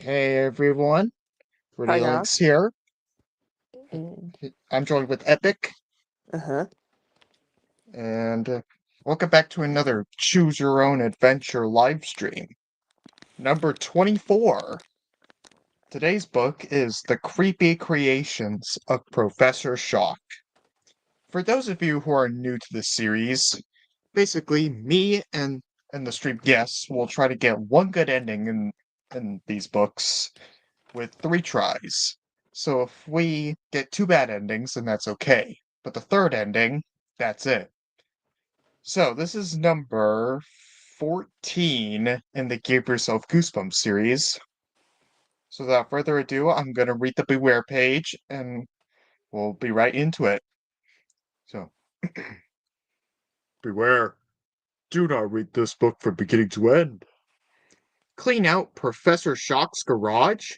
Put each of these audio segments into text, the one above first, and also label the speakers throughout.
Speaker 1: Hey everyone, Reddy
Speaker 2: Hiya.
Speaker 1: Linx here, and I'm joined with Epic,
Speaker 2: Uh-huh.
Speaker 1: and welcome back to another Choose Your Own Adventure live stream, number 24. Today's book is The Creepy Creations of Professor Shock. For those of you who are new to this series, basically me and the stream guests will try to get one good ending in these books with 3 tries. So if we get 2 bad endings, then that's okay. But the third ending, that's it. So this is number 14 in the Give Yourself Goosebumps series. So without further ado, I'm going to read the Beware page and we'll be right into it. So, Beware. Do not read this book from beginning to end. Clean out Professor Shock's garage?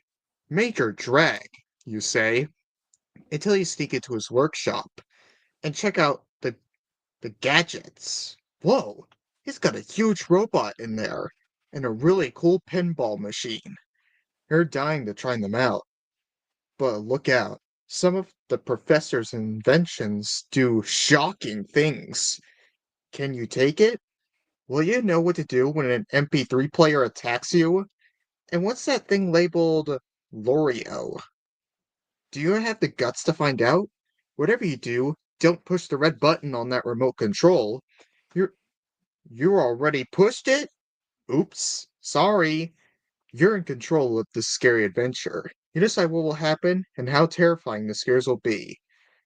Speaker 1: Major drag, you say, until you sneak into his workshop and check out the gadgets. Whoa, he's got a huge robot in there and a really cool pinball machine. You're dying to try them out. But look out, some of the professor's inventions do shocking things. Can you take it? Will you know what to do when an MP3 player attacks you? And what's that thing labeled L'Oreo? Do you have the guts to find out? Whatever you do, don't push the red button on that remote control. You're You already pushed it? Oops. Sorry. You're in control of this scary adventure. You decide what will happen and how terrifying the scares will be.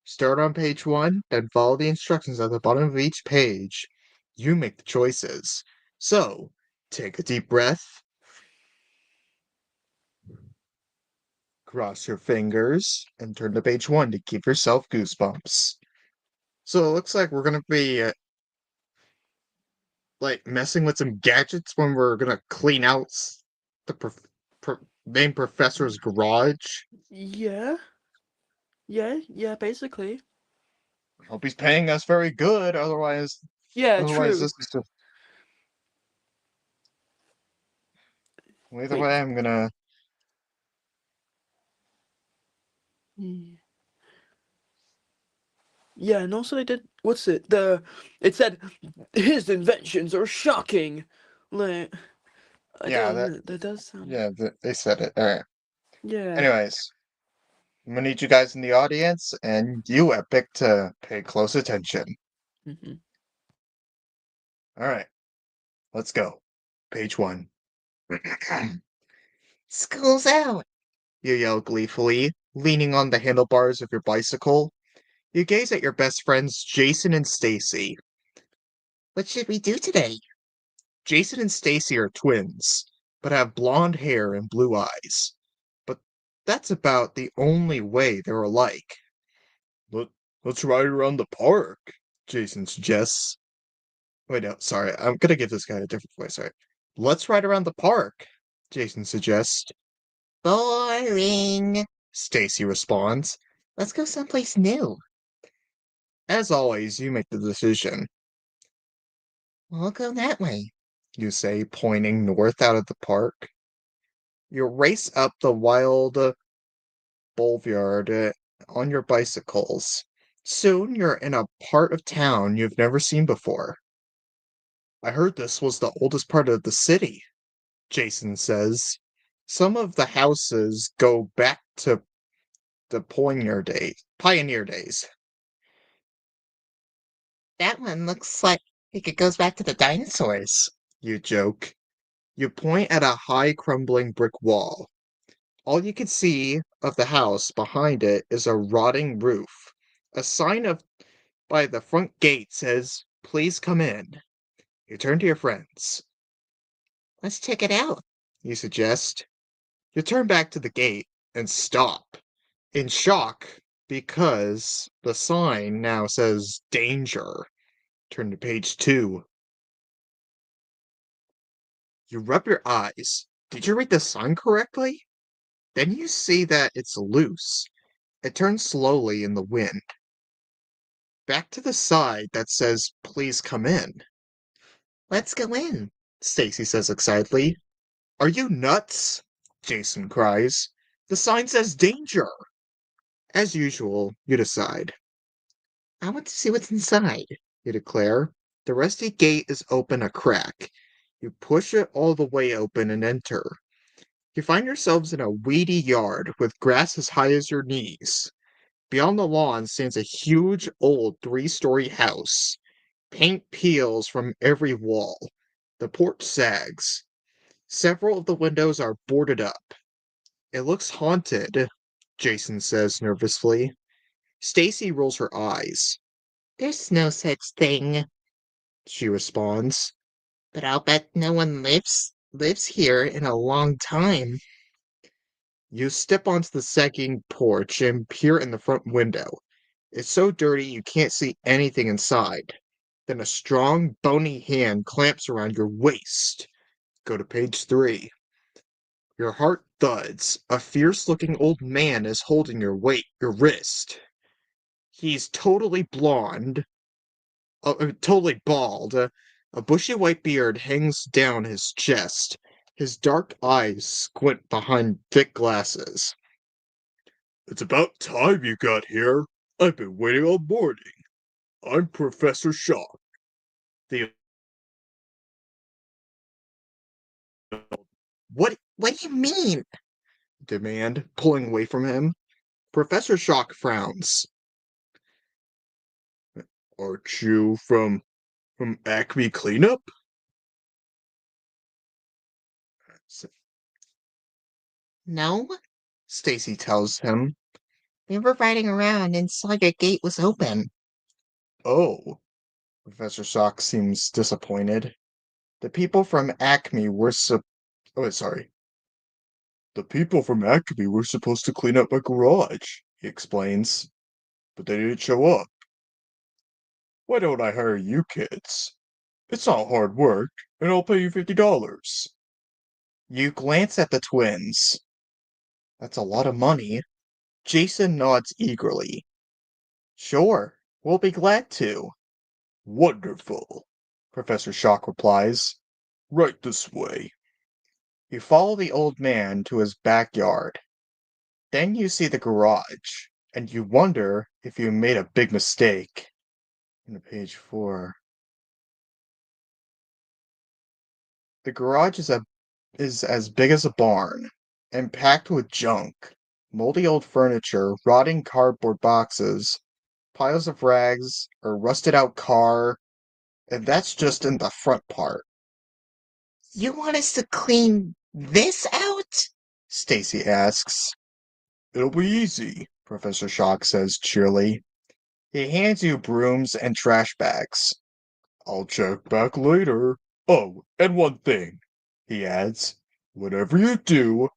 Speaker 1: Start on page 1, then follow the instructions at the bottom of each page. You make the choices. So, take a deep breath, cross your fingers, and turn to page 1 to give yourself goosebumps. So it looks like we're gonna be like messing with some gadgets when we're gonna clean out the main professor's garage.
Speaker 2: Yeah. Yeah, basically.
Speaker 1: Hope he's paying us very good,
Speaker 2: Yeah,
Speaker 1: otherwise
Speaker 2: true.
Speaker 1: this is just. Well, either
Speaker 2: Wait.
Speaker 1: way, I'm gonna.
Speaker 2: Mm. Yeah, and also they did what's it? It said his inventions are shocking. Like I
Speaker 1: Yeah,
Speaker 2: don't that does sound
Speaker 1: they said it. All right.
Speaker 2: yeah.
Speaker 1: Anyways, I'm gonna need you guys in the audience and you, Epic, to pay close attention.
Speaker 2: Hmm.
Speaker 1: All right, let's go. Page 1. School's out! You yell gleefully, leaning on the handlebars of your bicycle. You gaze at your best friends, Jason and Stacy. What should we do today? Jason and Stacy are twins, but have blonde hair and blue eyes. But that's about the only way they're alike. Let, let's ride around the park, Jason suggests. Wait, no, sorry, I'm gonna give this guy a different voice, sorry. Let's ride around the park, Jason suggests. Boring, Stacy responds. Let's go someplace new. As always, you make the decision. We'll go that way, you say, pointing north out of the park. You race up the wild boulevard on your bicycles. Soon you're in a part of town you've never seen before. I heard this was the oldest part of the city, Jason says. Some of the houses go back to the Pioneer days. That one looks like it goes back to the dinosaurs, you joke. You point at a high crumbling brick wall. All you can see of the house behind it is a rotting roof. A sign by the front gate says, "Please come in." You turn to your friends. Let's check it out, you suggest. You turn back to the gate and stop, in shock, because the sign now says danger. Turn to page 2. You rub your eyes. Did you read the sign correctly? Then you see that it's loose. It turns slowly in the wind. Back to the side that says, "Please come in." Let's go in, Stacy says excitedly. Are you nuts? Jason cries. The sign says danger. As usual, you decide. I want to see what's inside, you declare. The rusty gate is open a crack. You push it all the way open and enter. You find yourselves in a weedy yard with grass as high as your knees. Beyond the lawn stands a huge old 3-story house. Paint peels from every wall. The porch sags. Several of the windows are boarded up. It looks haunted, Jason says nervously. Stacy rolls her eyes. There's no such thing, she responds. But I'll bet no one lives here in a long time. You step onto the sagging porch and peer in the front window. It's so dirty you can't see anything inside. Then a strong, bony hand clamps around your waist. Go to page 3. Your heart thuds. A fierce-looking old man is holding your wrist. He's totally blonde, totally bald. A bushy white beard hangs down his chest. His dark eyes squint behind thick glasses. It's about time you got here. I've been waiting all morning. I'm Professor Shaw. The What do you mean? Demand, pulling away from him. Professor Shock frowns. Aren't you from Acme Cleanup? S- No, Stacy tells him. We were riding around and saw your gate was open. Oh, Professor Shock seems disappointed. The people from Acme were oh, sorry. The people from Acme were supposed to clean up my garage, he explains, but they didn't show up. Why don't I hire you kids? It's not hard work, and I'll pay you $50. You glance at the twins. That's a lot of money. Jason nods eagerly. Sure, we'll be glad to. Wonderful, Professor Shock replies. Right this way. You follow the old man to his backyard. Then you see the garage, and you wonder if you made a big mistake. On page 4. The garage is as big as a barn, and packed with junk. Moldy old furniture, rotting cardboard boxes, piles of rags, a rusted out car, and that's just in the front part. You want us to clean this out? Stacy asks. It'll be easy, Professor Shock says cheerily. He hands you brooms and trash bags. I'll check back later. Oh, and one thing, he adds. Whatever you do,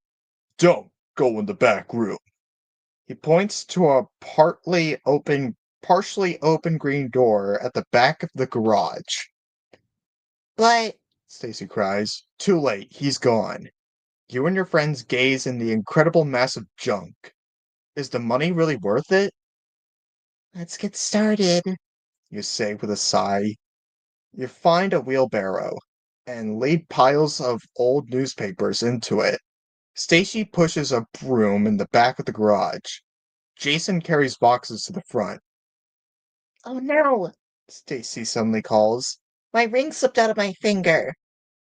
Speaker 1: don't go in the back room. He points to a partially open green door at the back of the garage. But, Stacy cries, too late, he's gone. You and your friends gaze in the incredible mass of junk. Is the money really worth it? Let's get started, you say with a sigh. You find a wheelbarrow and lead piles of old newspapers into it. Stacy pushes a broom in the back of the garage. Jason carries boxes to the front. Oh no, Stacy suddenly calls. My ring slipped out of my finger,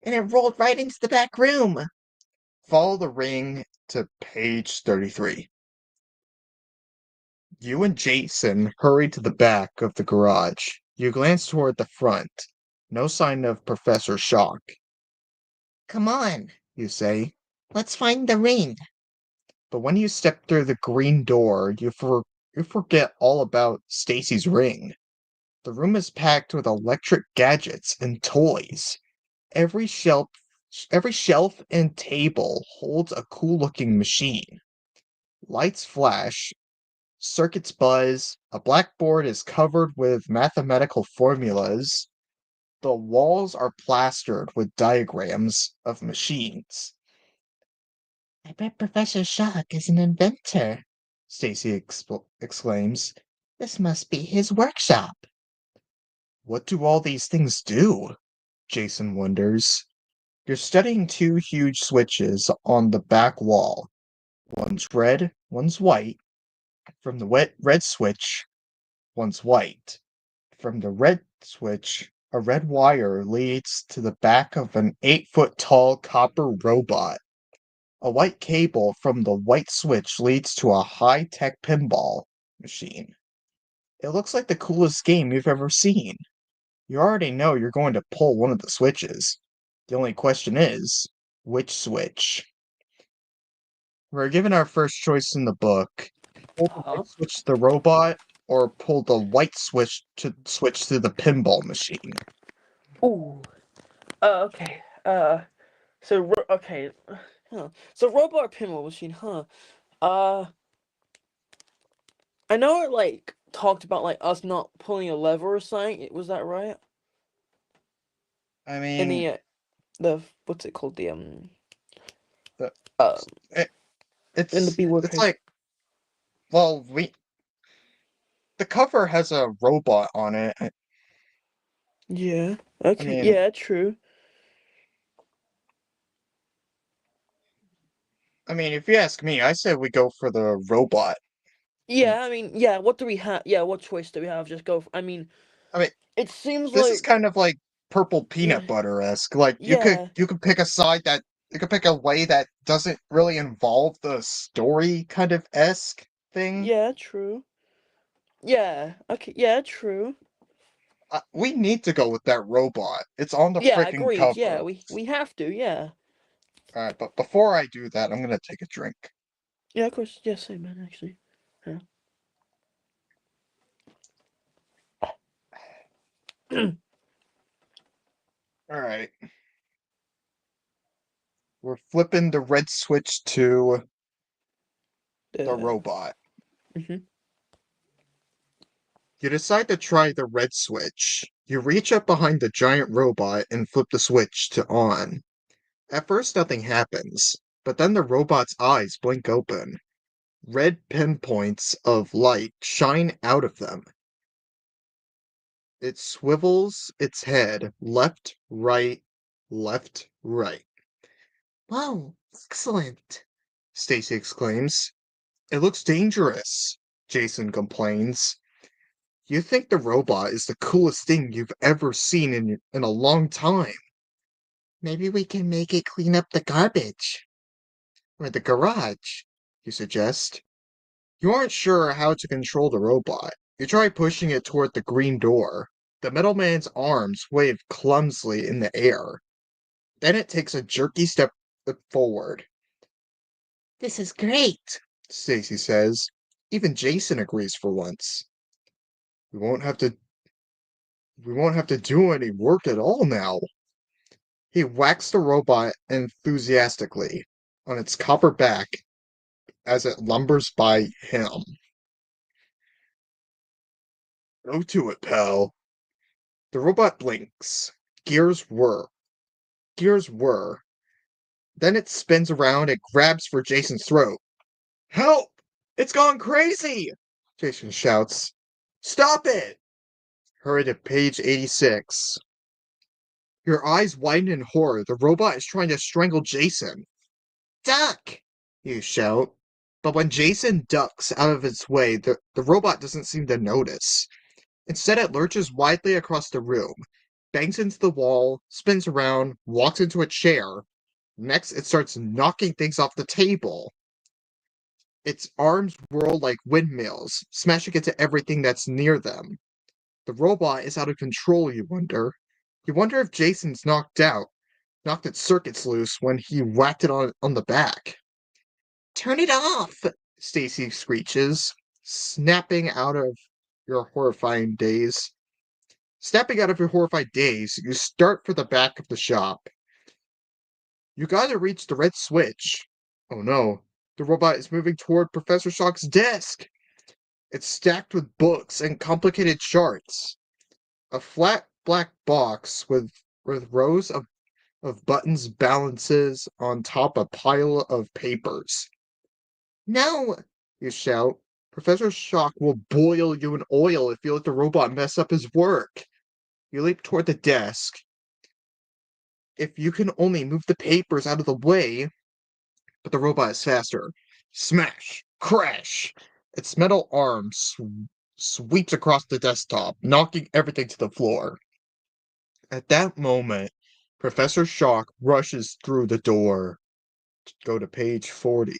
Speaker 1: and it rolled right into the back room. Follow the ring to page 33. You and Jason hurry to the back of the garage. You glance toward the front. No sign of Professor Shock. Come on, you say. Let's find the ring. But when you step through the green door, you forget all about Stacy's ring. The room is packed with electric gadgets and toys. Every shelf every shelf and table holds a cool-looking machine. Lights flash, circuits buzz, a blackboard is covered with mathematical formulas. The walls are plastered with diagrams of machines. I bet Professor Shock is an inventor, Stacy exclaims. This must be his workshop. What do all these things do? Jason wonders. You're studying two huge switches on the back wall. One's red, one's white. From the red switch, one's white. From the red switch, a red wire leads to the back of an 8-foot tall copper robot. A white cable from the white switch leads to a high-tech pinball machine. It looks like the coolest game you've ever seen. You already know you're going to pull one of the switches. The only question is, which switch? We're given our first choice in the book. Pull the
Speaker 2: Huh?
Speaker 1: white switch to the robot, or pull the white switch to the pinball machine.
Speaker 2: Ooh. Okay. Okay. Huh. So robot pinball machine, huh? Uh, I know it like talked about like us not pulling a lever or something. Was that right?
Speaker 1: I
Speaker 2: In
Speaker 1: mean,
Speaker 2: the what's it called?
Speaker 1: the
Speaker 2: Uh
Speaker 1: it,
Speaker 2: in the B word
Speaker 1: it's
Speaker 2: page.
Speaker 1: like, well, we the cover has a robot on it.
Speaker 2: Yeah.
Speaker 1: I
Speaker 2: Okay.
Speaker 1: mean,
Speaker 2: Yeah. True.
Speaker 1: if you ask me, I say we go for the robot. And
Speaker 2: Yeah. I mean, yeah. What do we have? Yeah. What choice do we have? Just go. I mean,
Speaker 1: I mean,
Speaker 2: it seems
Speaker 1: this is
Speaker 2: like
Speaker 1: kind of like purple
Speaker 2: yeah.
Speaker 1: peanut butter-esque. Like
Speaker 2: Yeah.
Speaker 1: you could pick a side that you could pick a way that doesn't really involve the story kind of esque thing.
Speaker 2: Yeah. True. Yeah. Okay. Yeah. True.
Speaker 1: We need to go with that robot. It's on the
Speaker 2: Yeah.
Speaker 1: freaking
Speaker 2: Agreed. Yeah.
Speaker 1: cover.
Speaker 2: We have to. Yeah.
Speaker 1: All right, but before I do that, I'm gonna take a drink.
Speaker 2: Yeah. Of course. Yeah. Same man. Actually. Yeah.
Speaker 1: All right, we're flipping the red switch to the
Speaker 2: uh.
Speaker 1: robot.
Speaker 2: Mhm.
Speaker 1: You decide to try the red switch. You reach up behind the giant robot and flip the switch to on. At first, nothing happens, but then the robot's eyes blink open. Red pinpoints of light shine out of them. It swivels its head left, right. Wow, excellent, Stacy exclaims. It looks dangerous, Jason complains. You think the robot is the coolest thing you've ever seen in a long time. Maybe we can make it clean up the garbage. Or the garage, you suggest. You aren't sure how to control the robot. You try pushing it toward the green door. The middleman's arms wave clumsily in the air. Then it takes a jerky step forward. This is great, Stacy says. Even Jason agrees for once. We won't have to we won't have to do any work at all now. He whacks the robot enthusiastically on its copper back as it lumbers by him. Go to it, pal. The robot blinks. Gears whir. Gears whir. Then it spins around and grabs for Jason's throat. Help! It's gone crazy! Jason shouts. Stop it! Hurry to page 86. Your eyes widen in horror. The robot is trying to strangle Jason. Duck! You shout. But when Jason ducks out of its way, the robot doesn't seem to notice. Instead, it lurches widely across the room, bangs into the wall, spins around, walks into a chair. Next, it starts knocking things off the table. Its arms whirl like windmills, smashing into everything that's near them. The robot is out of control, you wonder. You wonder if Jason's knocked its circuits loose when he whacked it on the back. Turn it off! Stacy screeches, snapping out of your horrifying daze. Snapping out of your horrified daze, you start for the back of the shop. You gotta reach the red switch. Oh no, the robot is moving toward Professor Shock's desk. It's stacked with books and complicated charts. A flat black box with rows of buttons balances on top a pile of papers. No, you shout. Professor Shock will boil you in oil if you let the robot mess up his work. You leap toward the desk. If you can only move the papers out of the way, but the robot is faster. Smash! Crash! Its metal arm sweeps across the desktop, knocking everything to the floor. At that moment, Professor Shock rushes through the door. Go to page 40.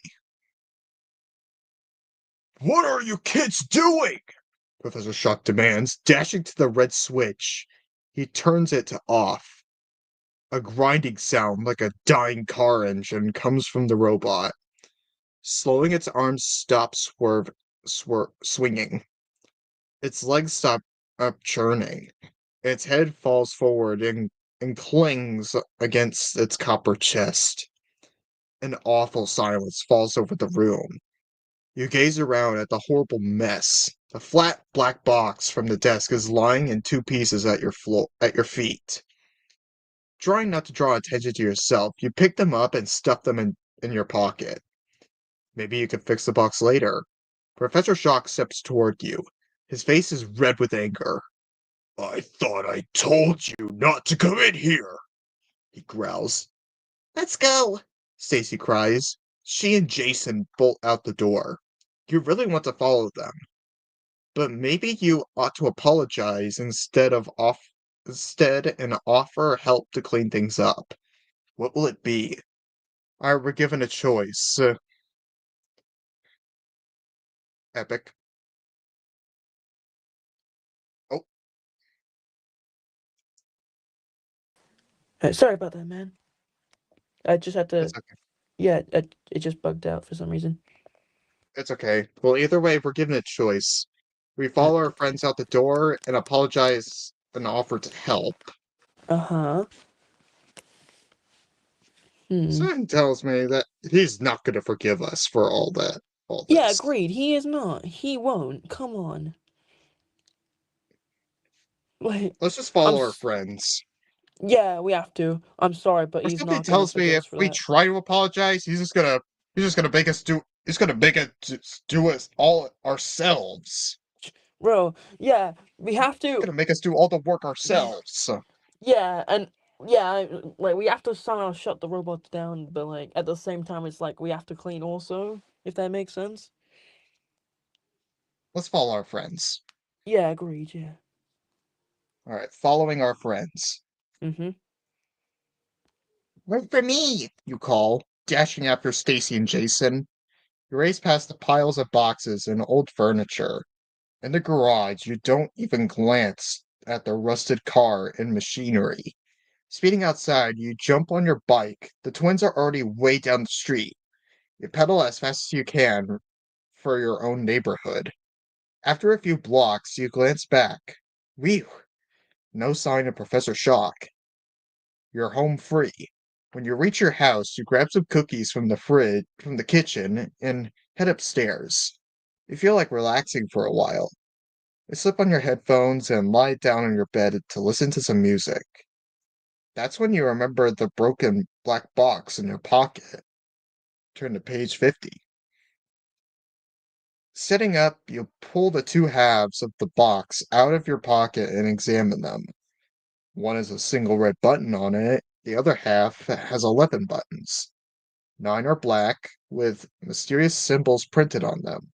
Speaker 1: What are you kids doing? Professor Shock demands, dashing to the red switch. He turns it to off. A grinding sound like a dying car engine comes from the robot. Slowing its arms stop swinging. Its legs stop up churning. Its head falls forward and clings against its copper chest. An awful silence falls over the room. You gaze around at the horrible mess. The flat black box from the desk is lying in two pieces at your feet. Trying not to draw attention to yourself, you pick them up and stuff them in your pocket. Maybe you can fix the box later. Professor Shock steps toward you. His face is red with anger. I thought I told you not to come in here, he growls. Let's go, Stacy cries. She and Jason bolt out the door. You really want to follow them, but maybe you ought to apologize instead and offer help to clean things up. What will it be? I were given a choice. Epic. Oh,
Speaker 2: Sorry about that, man. I just had to.
Speaker 1: it's okay.
Speaker 2: Yeah, it just bugged out for some reason.
Speaker 1: It's okay. Well, either way, we're given a choice. We
Speaker 2: Uh
Speaker 1: follow our friends out the door and apologize and offer to help.
Speaker 2: huh. Hmm.
Speaker 1: Something tells me that he's not going to forgive us for all
Speaker 2: Yeah,
Speaker 1: this.
Speaker 2: agreed. He is not. He won't. Come on. Like,
Speaker 1: Let's just
Speaker 2: I'm.
Speaker 1: follow our friends.
Speaker 2: Yeah, we have to. I'm sorry, but
Speaker 1: Or
Speaker 2: he's
Speaker 1: something
Speaker 2: not gonna
Speaker 1: tells me
Speaker 2: forgive
Speaker 1: if
Speaker 2: us for
Speaker 1: we
Speaker 2: that.
Speaker 1: try to apologize, he's just gonna make us do he's gonna make us do us all ourselves.
Speaker 2: Bro, yeah, we have
Speaker 1: He's
Speaker 2: to.
Speaker 1: gonna make us do all the work ourselves.
Speaker 2: Yeah, and yeah, like we have to somehow shut the robots down, but like at the same time, it's like we have to clean also, if that makes sense.
Speaker 1: Let's follow our friends.
Speaker 2: Yeah, agreed. Yeah.
Speaker 1: All right, following our friends.
Speaker 2: Mhm.
Speaker 1: Wait for me, you call, dashing after Stacy and Jason. You race past the piles of boxes and old furniture. In the garage, you don't even glance at the rusted car and machinery. Speeding outside, you jump on your bike. The twins are already way down the street. You pedal as fast as you can for your own neighborhood. After a few blocks, you glance back. Whew, no sign of Professor Shock. You're home free. When you reach your house, you grab some cookies from the kitchen, and head upstairs. You feel like relaxing for a while. You slip on your headphones and lie down on your bed to listen to some music. That's when you remember the broken black box in your pocket. Turn to page 50. Sitting up, you pull the two halves of the box out of your pocket and examine them. One has a single red button on it, the other half has 11 buttons. 9 are black, with mysterious symbols printed on them.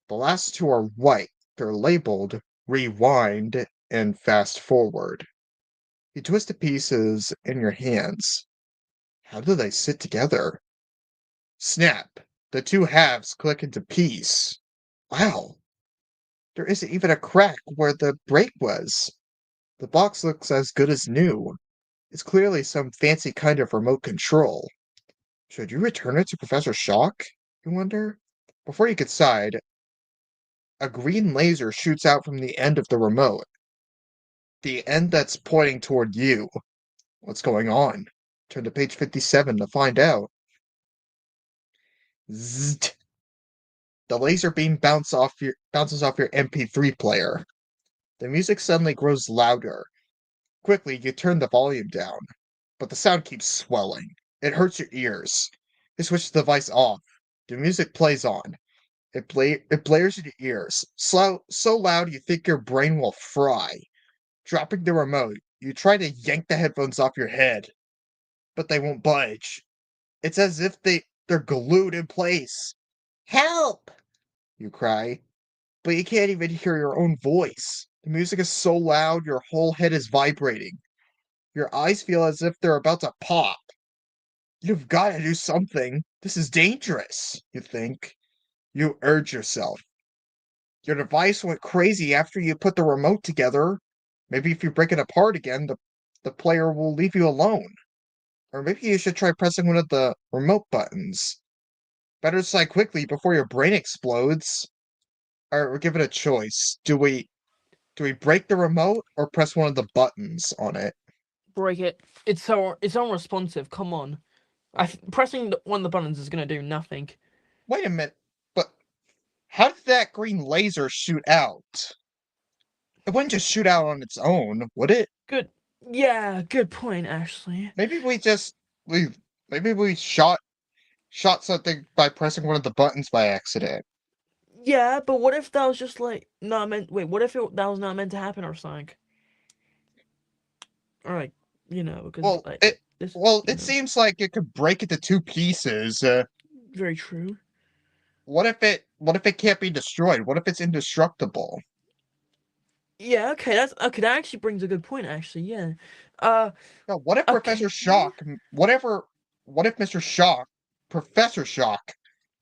Speaker 1: The last two are white. They're labeled Rewind and Fast Forward. You twist the pieces in your hands. How do they sit together? Snap! The two halves click into piece. Wow! There isn't even a crack where the break was. The box looks as good as new. It's clearly some fancy kind of remote control. Should you return it to Professor Shock? You wonder? Before you get decide, a green laser shoots out from the end of the remote. The end that's pointing toward you. What's going on? Turn to page 57 to find out. Zzzt. The laser beam bounces off your MP3 player. The music suddenly grows louder. Quickly, you turn the volume down, but the sound keeps swelling. It hurts your ears. You switch the device off. The music plays on. It blares in your ears, so loud you think your brain will fry. Dropping the remote, you try to yank the headphones off your head. but they won't budge. It's as if they're glued in place. Help! You cry, but you can't even hear your own voice. The music is so loud, your whole head is vibrating. Your eyes feel as if they're about to pop. You've got to do something. This is dangerous, you think. You urge yourself. Your device went crazy after you put the remote together. Maybe if you break it apart again, the player will leave you alone. Or maybe you should try pressing one of the remote buttons. Better decide quickly before your brain explodes. Alright, we'll give it a choice. Do we break the remote or press one of the buttons on it?
Speaker 2: Break it. It's unresponsive. Come on. Pressing one of the buttons is gonna do nothing.
Speaker 1: Wait a minute, but how did that green laser shoot out? It wouldn't just shoot out on its own, would it?
Speaker 2: Good. Yeah, good point, Ashley.
Speaker 1: Maybe we maybe we shot something by pressing one of the buttons by accident.
Speaker 2: Yeah, but what if that was just like not meant? Wait, what if that was not meant to happen or something? Or like, because
Speaker 1: Well,
Speaker 2: like
Speaker 1: it
Speaker 2: this,
Speaker 1: well, it seems like it could break into two pieces.
Speaker 2: very true.
Speaker 1: What if it can't be destroyed? What if it's indestructible?
Speaker 2: Yeah, okay, that's okay. That actually brings a good point. Actually, yeah. Uh,
Speaker 1: No, what if
Speaker 2: okay.
Speaker 1: Professor Shock, what if Mr. Shock, Professor Shock,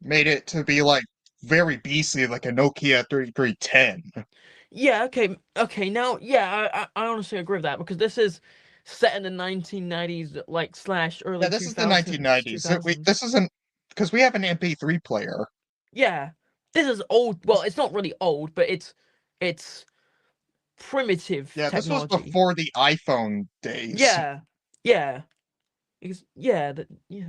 Speaker 1: made it to be like very beastly, like a Nokia 3310?
Speaker 2: Yeah, okay, okay. Now, yeah, I honestly agree with that because this is set in the 1990s, like slash
Speaker 1: Yeah,
Speaker 2: early
Speaker 1: this is the
Speaker 2: 2000s,
Speaker 1: 1990s. This
Speaker 2: 2000s.
Speaker 1: isn't because we have an MP3 player.
Speaker 2: Yeah, this is old. Well, it's not really old, but it's primitive
Speaker 1: Yeah, this was
Speaker 2: technology.
Speaker 1: before the iPhone days.
Speaker 2: Yeah, yeah. Because yeah, yeah,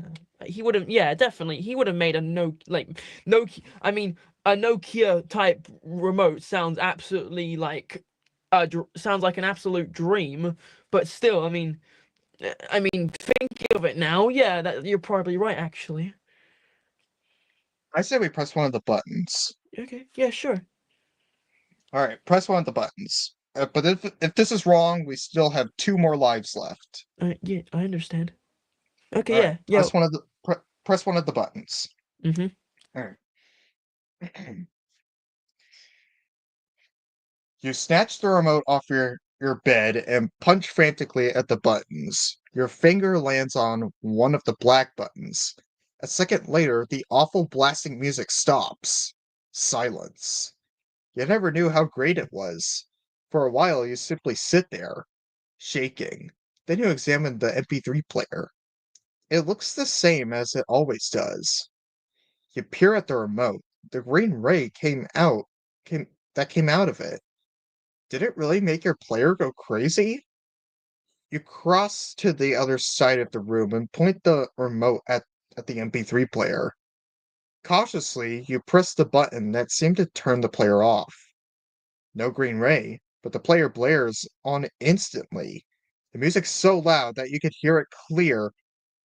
Speaker 2: he would have. Yeah, definitely, he would have made a Nokia. I mean, a Nokia type remote sounds absolutely like sounds like an absolute dream. But still, I mean, thinking of it now, yeah, that you're probably right. Actually,
Speaker 1: I say we press one of the buttons.
Speaker 2: okay, yeah, sure.
Speaker 1: All right, press one of the buttons. But if this is wrong, we still have two more lives left.
Speaker 2: Yeah, I understand. Okay,
Speaker 1: All right,
Speaker 2: yeah, yeah.
Speaker 1: press one of the buttons.
Speaker 2: Mhm.
Speaker 1: All right. You snatch the remote off your bed and punch frantically at the buttons. Your finger lands on one of the black buttons. A second later, the awful blasting music stops. Silence. You never knew how great it was. For a while, you simply sit there, shaking. Then you examine the MP3 player. It looks the same as it always does. You peer at the remote. The green ray came out of it. Did it really make your player go crazy? You cross to the other side of the room and point the remote at the MP3 player. Cautiously, you press the button that seemed to turn the player off. No green ray, but the player blares on instantly. The music's so loud that you could hear it clear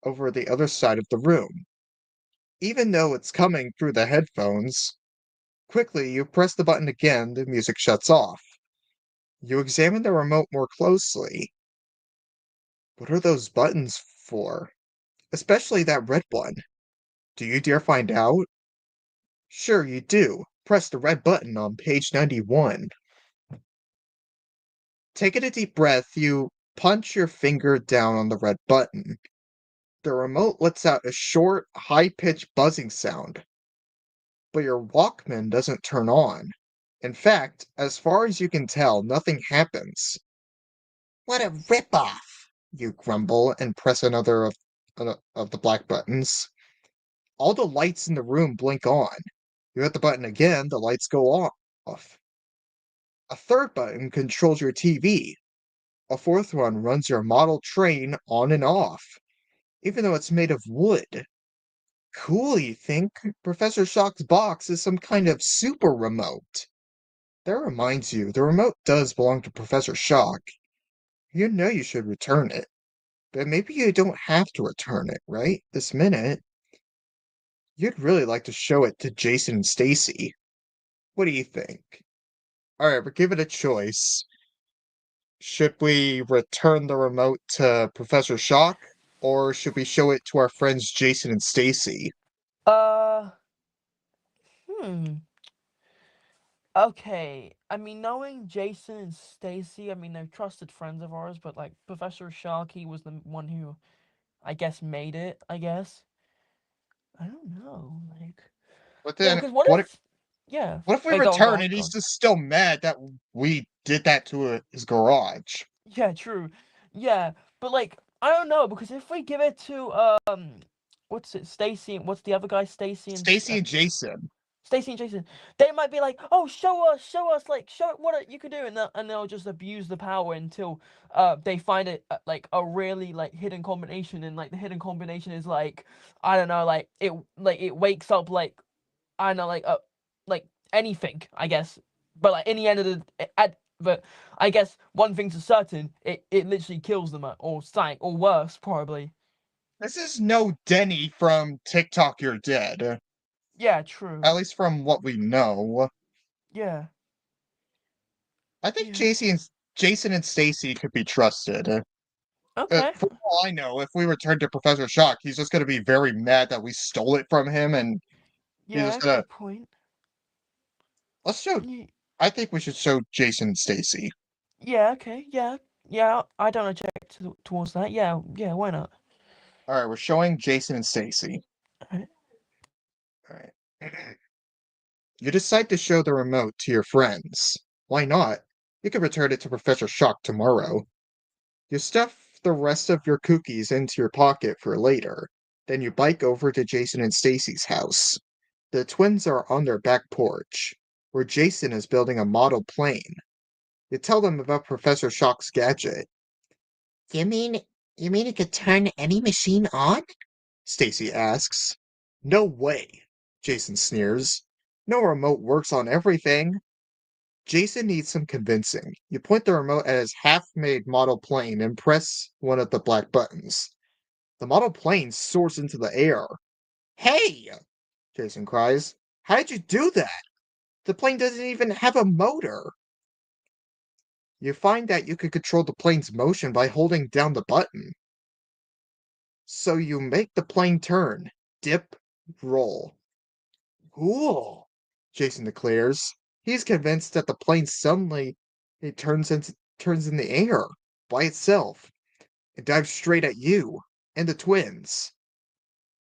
Speaker 1: over the other side of the room. Even though it's coming through the headphones, quickly you press the button again, the music shuts off. You examine the remote more closely. What are those buttons for? Especially that red one. Do you dare find out? Sure, you do. Press the red button on page 91. Taking a deep breath, you punch your finger down on the red button. The remote lets out a short, high pitched buzzing sound, but your Walkman doesn't turn on. In fact, as far as you can tell, nothing happens. What a ripoff! You grumble and press another of the black buttons. All the lights in the room blink on. You hit the button again, the lights go off. A third button controls your TV. A fourth one runs your model train on and off, even though it's made of wood. Cool, you think? Professor Shock's box is some kind of super remote. That reminds you, the remote does belong to Professor Shock. You know you should return it. But maybe you don't have to return it, right? This minute. You'd really like to show it to Jason and Stacy. What do you think? Alright, we'll give it a choice. Should we return the remote to Professor Shock Or should we show it to our friends Jason and Stacy?
Speaker 2: Uh, hmm. Okay. I mean, knowing Jason and Stacy, I mean, they're trusted friends of ours, but like Professor Sharky was the one who, I guess, made it. I guess. I don't know. Like,
Speaker 1: But
Speaker 2: yeah,
Speaker 1: then,
Speaker 2: because what
Speaker 1: what if
Speaker 2: if? Yeah.
Speaker 1: what if we
Speaker 2: Hey, go on, go
Speaker 1: return
Speaker 2: on,
Speaker 1: and
Speaker 2: go
Speaker 1: he's
Speaker 2: on.
Speaker 1: just still mad that we did that to his garage?
Speaker 2: Yeah, true. Yeah, but like I don't know because if we give it to what's it, Stacy? What's the other guy?
Speaker 1: Stacy and Jason.
Speaker 2: Stacy and Jason. They might be like, "Oh, show us, like show what you can do," and they'll just abuse the power until they find it like a really like hidden combination, and like the hidden combination is like I don't know, like it wakes up like I don't know, like anything, I guess. But like in the end of but I guess one thing's certain, it literally kills them or something, or worse, probably.
Speaker 1: This is no Denny from TikTok You're Dead.
Speaker 2: Yeah,
Speaker 1: At
Speaker 2: true.
Speaker 1: least from what we know.
Speaker 2: Yeah,
Speaker 1: I think
Speaker 2: yeah.
Speaker 1: Jason and Stacy could be trusted.
Speaker 2: Okay.
Speaker 1: For all I know, if we return to Professor Shock, he's just gonna be very mad that we stole it from him, and he's
Speaker 2: Yeah,
Speaker 1: just gonna
Speaker 2: good point.
Speaker 1: let's show.
Speaker 2: Ye-
Speaker 1: I think we should show Jason and Stacy.
Speaker 2: Yeah, okay. Yeah. Yeah, I don't object towards that. Yeah, yeah, why not?
Speaker 1: All right, we're showing Jason and Stacy.
Speaker 2: Alright.
Speaker 1: All right. You decide to show the remote to your friends. Why not? You can return it to Professor Shock tomorrow. You stuff the rest of your cookies into your pocket for later. Then you bike over to Jason and Stacy's house. The twins are on their back porch, where Jason is building a model plane. You tell them about Professor Shock's gadget. You mean you mean it could turn any machine on? Stacy asks. No way, Jason sneers. No remote works on everything. Jason needs some convincing. You point the remote at his half-made model plane and press one of the black buttons. The model plane soars into the air. Hey! Jason cries. How did you do that? The plane doesn't even have a motor. You find that you can control the plane's motion by holding down the button. So you make the plane turn, dip, roll. Cool, Jason declares. He's convinced that the plane suddenly it turns in the air by itself. It dives straight at you and the twins.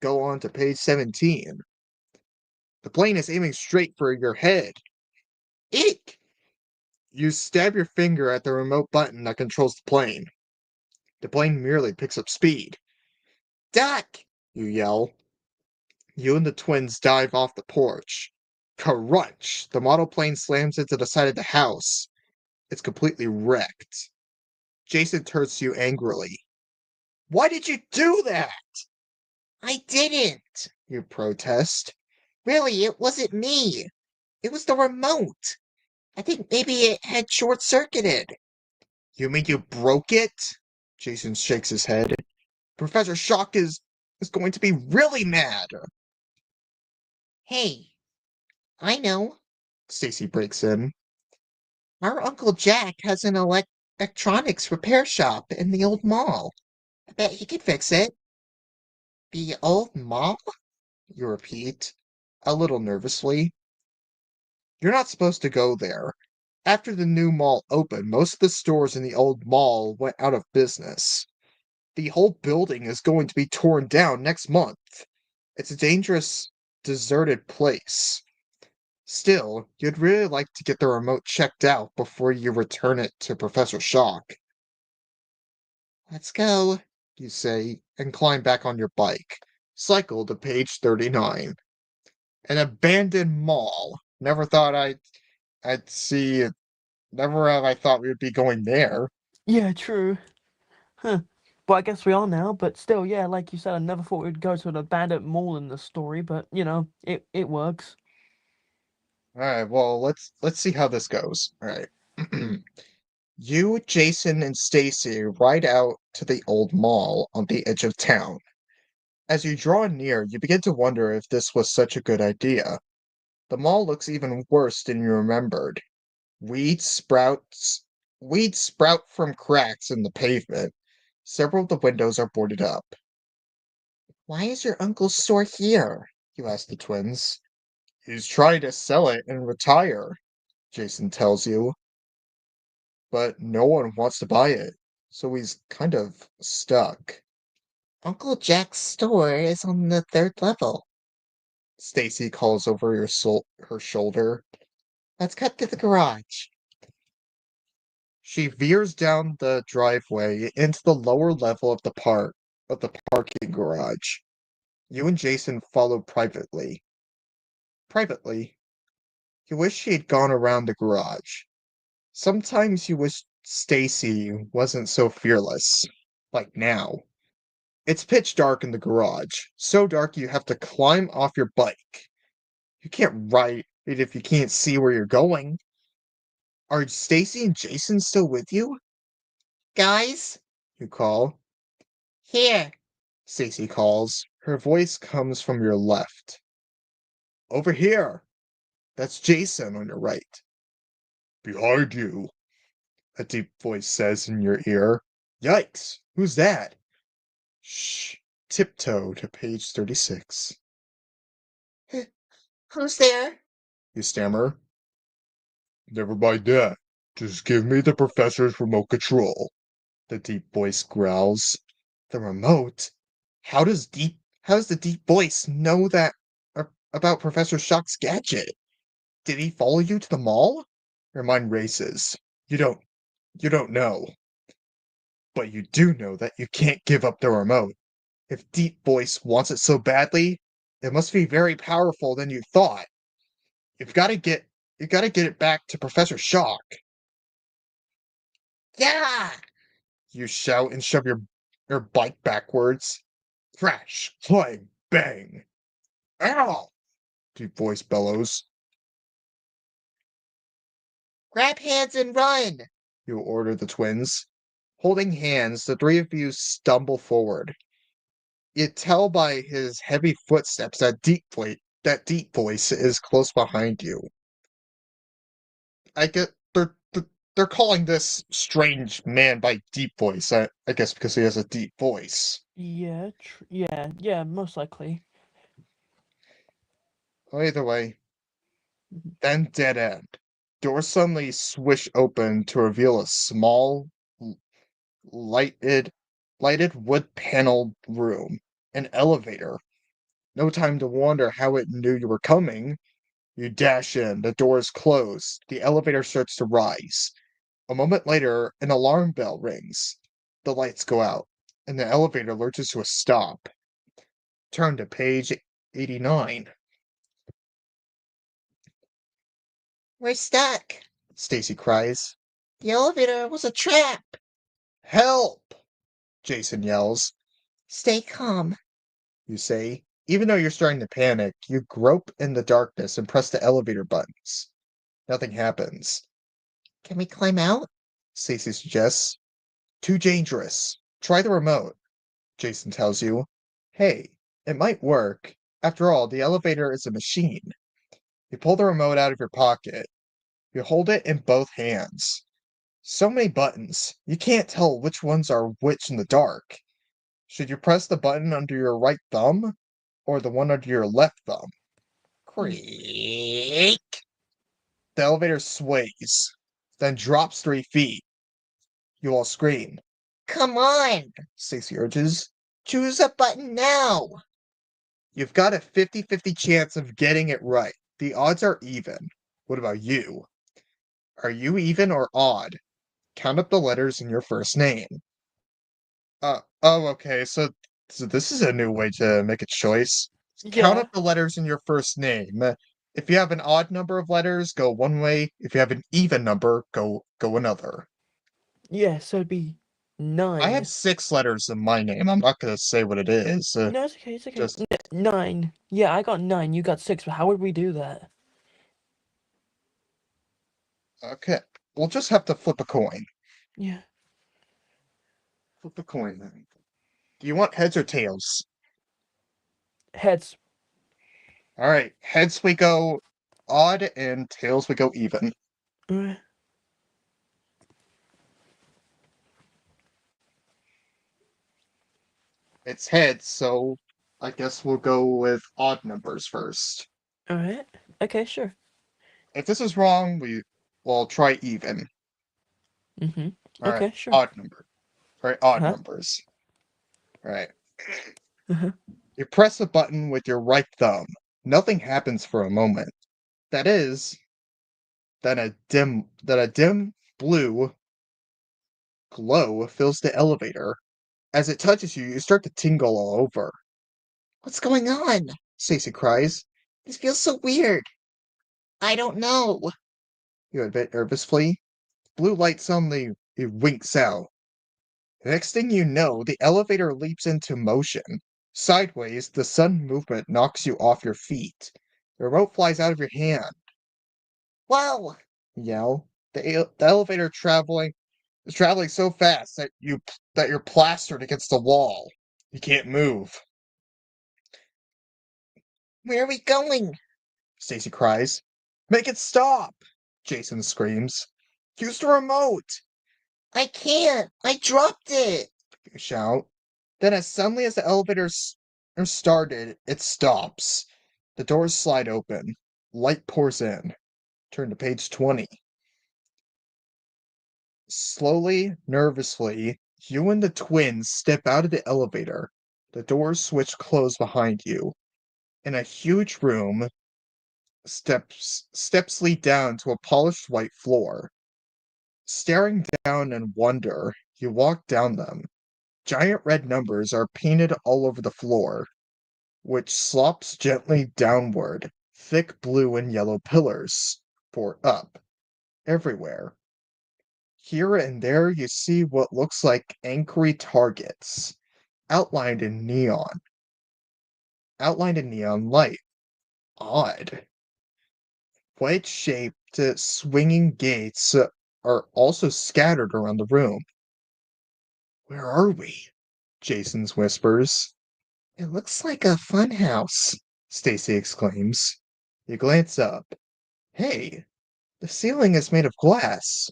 Speaker 1: Go on to page 17. The plane is aiming straight for your head. Eek! You stab your finger at the remote button that controls the plane. The plane merely picks up speed. Duck! You yell. You and the twins dive off the porch. Crunch! The model plane slams into the side of the house. It's completely wrecked. Jason turns to you angrily. Why did you do that? I didn't, you protest. Really, it wasn't me. It was the remote. I think maybe it had short circuited. You mean you broke it? Jason shakes his head. Professor Shock is going to be really mad. Hey, I know, Stacy breaks in. Our Uncle Jack has an electronics repair shop in the old mall. I bet he could fix it. The old mall? You repeat, a little nervously. You're not supposed to go there. After the new mall opened, most of the stores in the old mall went out of business. The whole building is going to be torn down next month. It's a dangerous, deserted place. Still, you'd really like to get the remote checked out before you return it to Professor Shock. Let's go, you say, and climb back on your bike. Cycle to page 39. An abandoned mall. I'd see it. Never have I thought we would be going there.
Speaker 2: Yeah, true. Huh. Well, I guess we are now, but still, yeah, like you said, I never thought we'd go to an abandoned mall in the story, but you know, it works.
Speaker 1: Alright, well let's see how this goes. Alright. You, Jason, and Stacy ride out to the old mall on the edge of town. As you draw near, you begin to wonder if this was such a good idea. The mall looks even worse than you remembered. Weeds sprouts weeds sprout from cracks in the pavement. Several of the windows are boarded up. Why is your uncle's store here? You ask the twins. He's trying to sell it and retire, Jason tells you, but no one wants to buy it, so he's kind of stuck. Uncle Jack's store is on the third level. Stacy calls over her shoulder. Let's cut to the garage. She veers down the driveway into the lower level of the parking garage. You and Jason follow privately. Privately, you wish she had gone around the garage. Sometimes you wish Stacy wasn't so fearless, like now. It's pitch dark in the garage, so dark you have to climb off your bike. You can't ride it if you can't see where you're going. Are Stacy and Jason still with you? Guys, you call. Here, Stacy calls. Her voice comes from your left. Over here. That's Jason on your right. Behind you, a deep voice says in your ear. Yikes, who's that? Shh, tiptoe to page 36. Who's there? You stammer. Never mind that. Just give me the professor's remote control, the deep voice growls. The remote? How does the deep voice know that about Professor Shock's gadget? Did he follow you to the mall? Your mind races. You don't you don't know. But you do know that you can't give up the remote. If Deep Voice wants it so badly, it must be very powerful than you thought. You've got to get you got to get it back to Professor Shock. Yeah! You shout and shove your bike backwards. Crash, clang, bang. Ow! Deep Voice bellows. Grab hands and run! You order the twins. Holding hands, the three of you stumble forward. You tell by his heavy footsteps that Deep Voice is close behind you. I get they're calling this strange man by Deep Voice. I guess because he has a deep voice.
Speaker 2: Yeah, yeah, most likely.
Speaker 1: Either way,
Speaker 2: Mhm.
Speaker 1: then dead end. Doors suddenly swish open to reveal a small, lighted, lighted wood paneled room. An elevator. No time to wonder how it knew you were coming. You dash in, the doors close, the elevator starts to rise. A moment later, an alarm bell rings. The lights go out, and the elevator lurches to a stop. Turn to page 89. We're stuck, Stacy cries. The elevator was a trap. Help! Jason yells. Stay calm, you say. Even though you're starting to panic, you grope in the darkness and press the elevator buttons. Nothing happens. Can we climb out? Stacy suggests. Too dangerous. Try the remote, Jason tells you. Hey, it might work. After all, the elevator is a machine. You pull the remote out of your pocket. You hold it in both hands. So many buttons. You can't tell which ones are which in the dark. Should you press the button under your right thumb or the one under your left thumb?
Speaker 2: Hmm.
Speaker 1: Creak. The elevator sways, then drops 3 feet. You all scream. Come on, Stacy urges. Choose a button now. You've got a 50-50 chance of getting it right. The odds are even. What about you? Are you even or odd? Count up the letters in your first name. Okay, so this is a new way to make a choice. Count
Speaker 2: Yeah,
Speaker 1: up the letters in your first name. If you have an odd number of letters, go one way. If you have an even number, go another.
Speaker 2: yeah. So it'd be
Speaker 1: I have
Speaker 2: 9.
Speaker 1: 6 letters in my name. I'm not gonna say what it is.
Speaker 2: No, it's okay. It's okay.
Speaker 1: Just
Speaker 2: 9. Yeah, I got 9. You got 6. But how would we do that?
Speaker 1: okay. We'll just have to flip a coin.
Speaker 2: Yeah.
Speaker 1: Flip a coin then. Do you want heads or tails?
Speaker 2: Heads.
Speaker 1: All right, heads we go odd and tails we go even.
Speaker 2: Uh,
Speaker 1: It's heads, so I guess we'll go with odd numbers first.
Speaker 2: All right. Okay, sure.
Speaker 1: If this is wrong, we'll try even.
Speaker 2: Mhm.
Speaker 1: Alright,
Speaker 2: Okay, sure.
Speaker 1: odd number. Alright, odd
Speaker 2: Huh?
Speaker 1: numbers. Alright.
Speaker 2: Uh-huh.
Speaker 1: You press a button with your right thumb. Nothing happens for a moment. That is, then a dim blue glow fills the elevator. As it touches you, you start to tingle all over. What's going on? Stacy cries. This feels so weird. I don't know. You admit nervously. Blue light suddenly it winks out. The next thing you know, the elevator leaps into motion. Sideways, the sudden movement knocks you off your feet. The remote flies out of your hand. Whoa! You yell. The elevator is traveling so fast that you're plastered against the wall. You can't move. Where are we going? Stacy cries. Make it stop! Jason screams. Use the remote! I can't! I dropped it! You shout. Then, as suddenly as the started, it stops. The doors slide open. Light pours in. Turn to page 20. Slowly, nervously, you and the twins step out of the elevator. The doors switch closed behind you. In a huge room, steps lead down to a polished white floor. Staring down in wonder, you walk down them. Giant red numbers are painted all over the floor, which slops gently downward. Thick blue and yellow pillars pour up everywhere. Here and there you see what looks like angry targets, outlined in neon. Outlined in neon light. Odd. Wedge-shaped swinging gates are also scattered around the room. Where are we? Jason's whispers. It looks like a fun house, Stacy exclaims. You glance up. Hey, the ceiling is made of glass.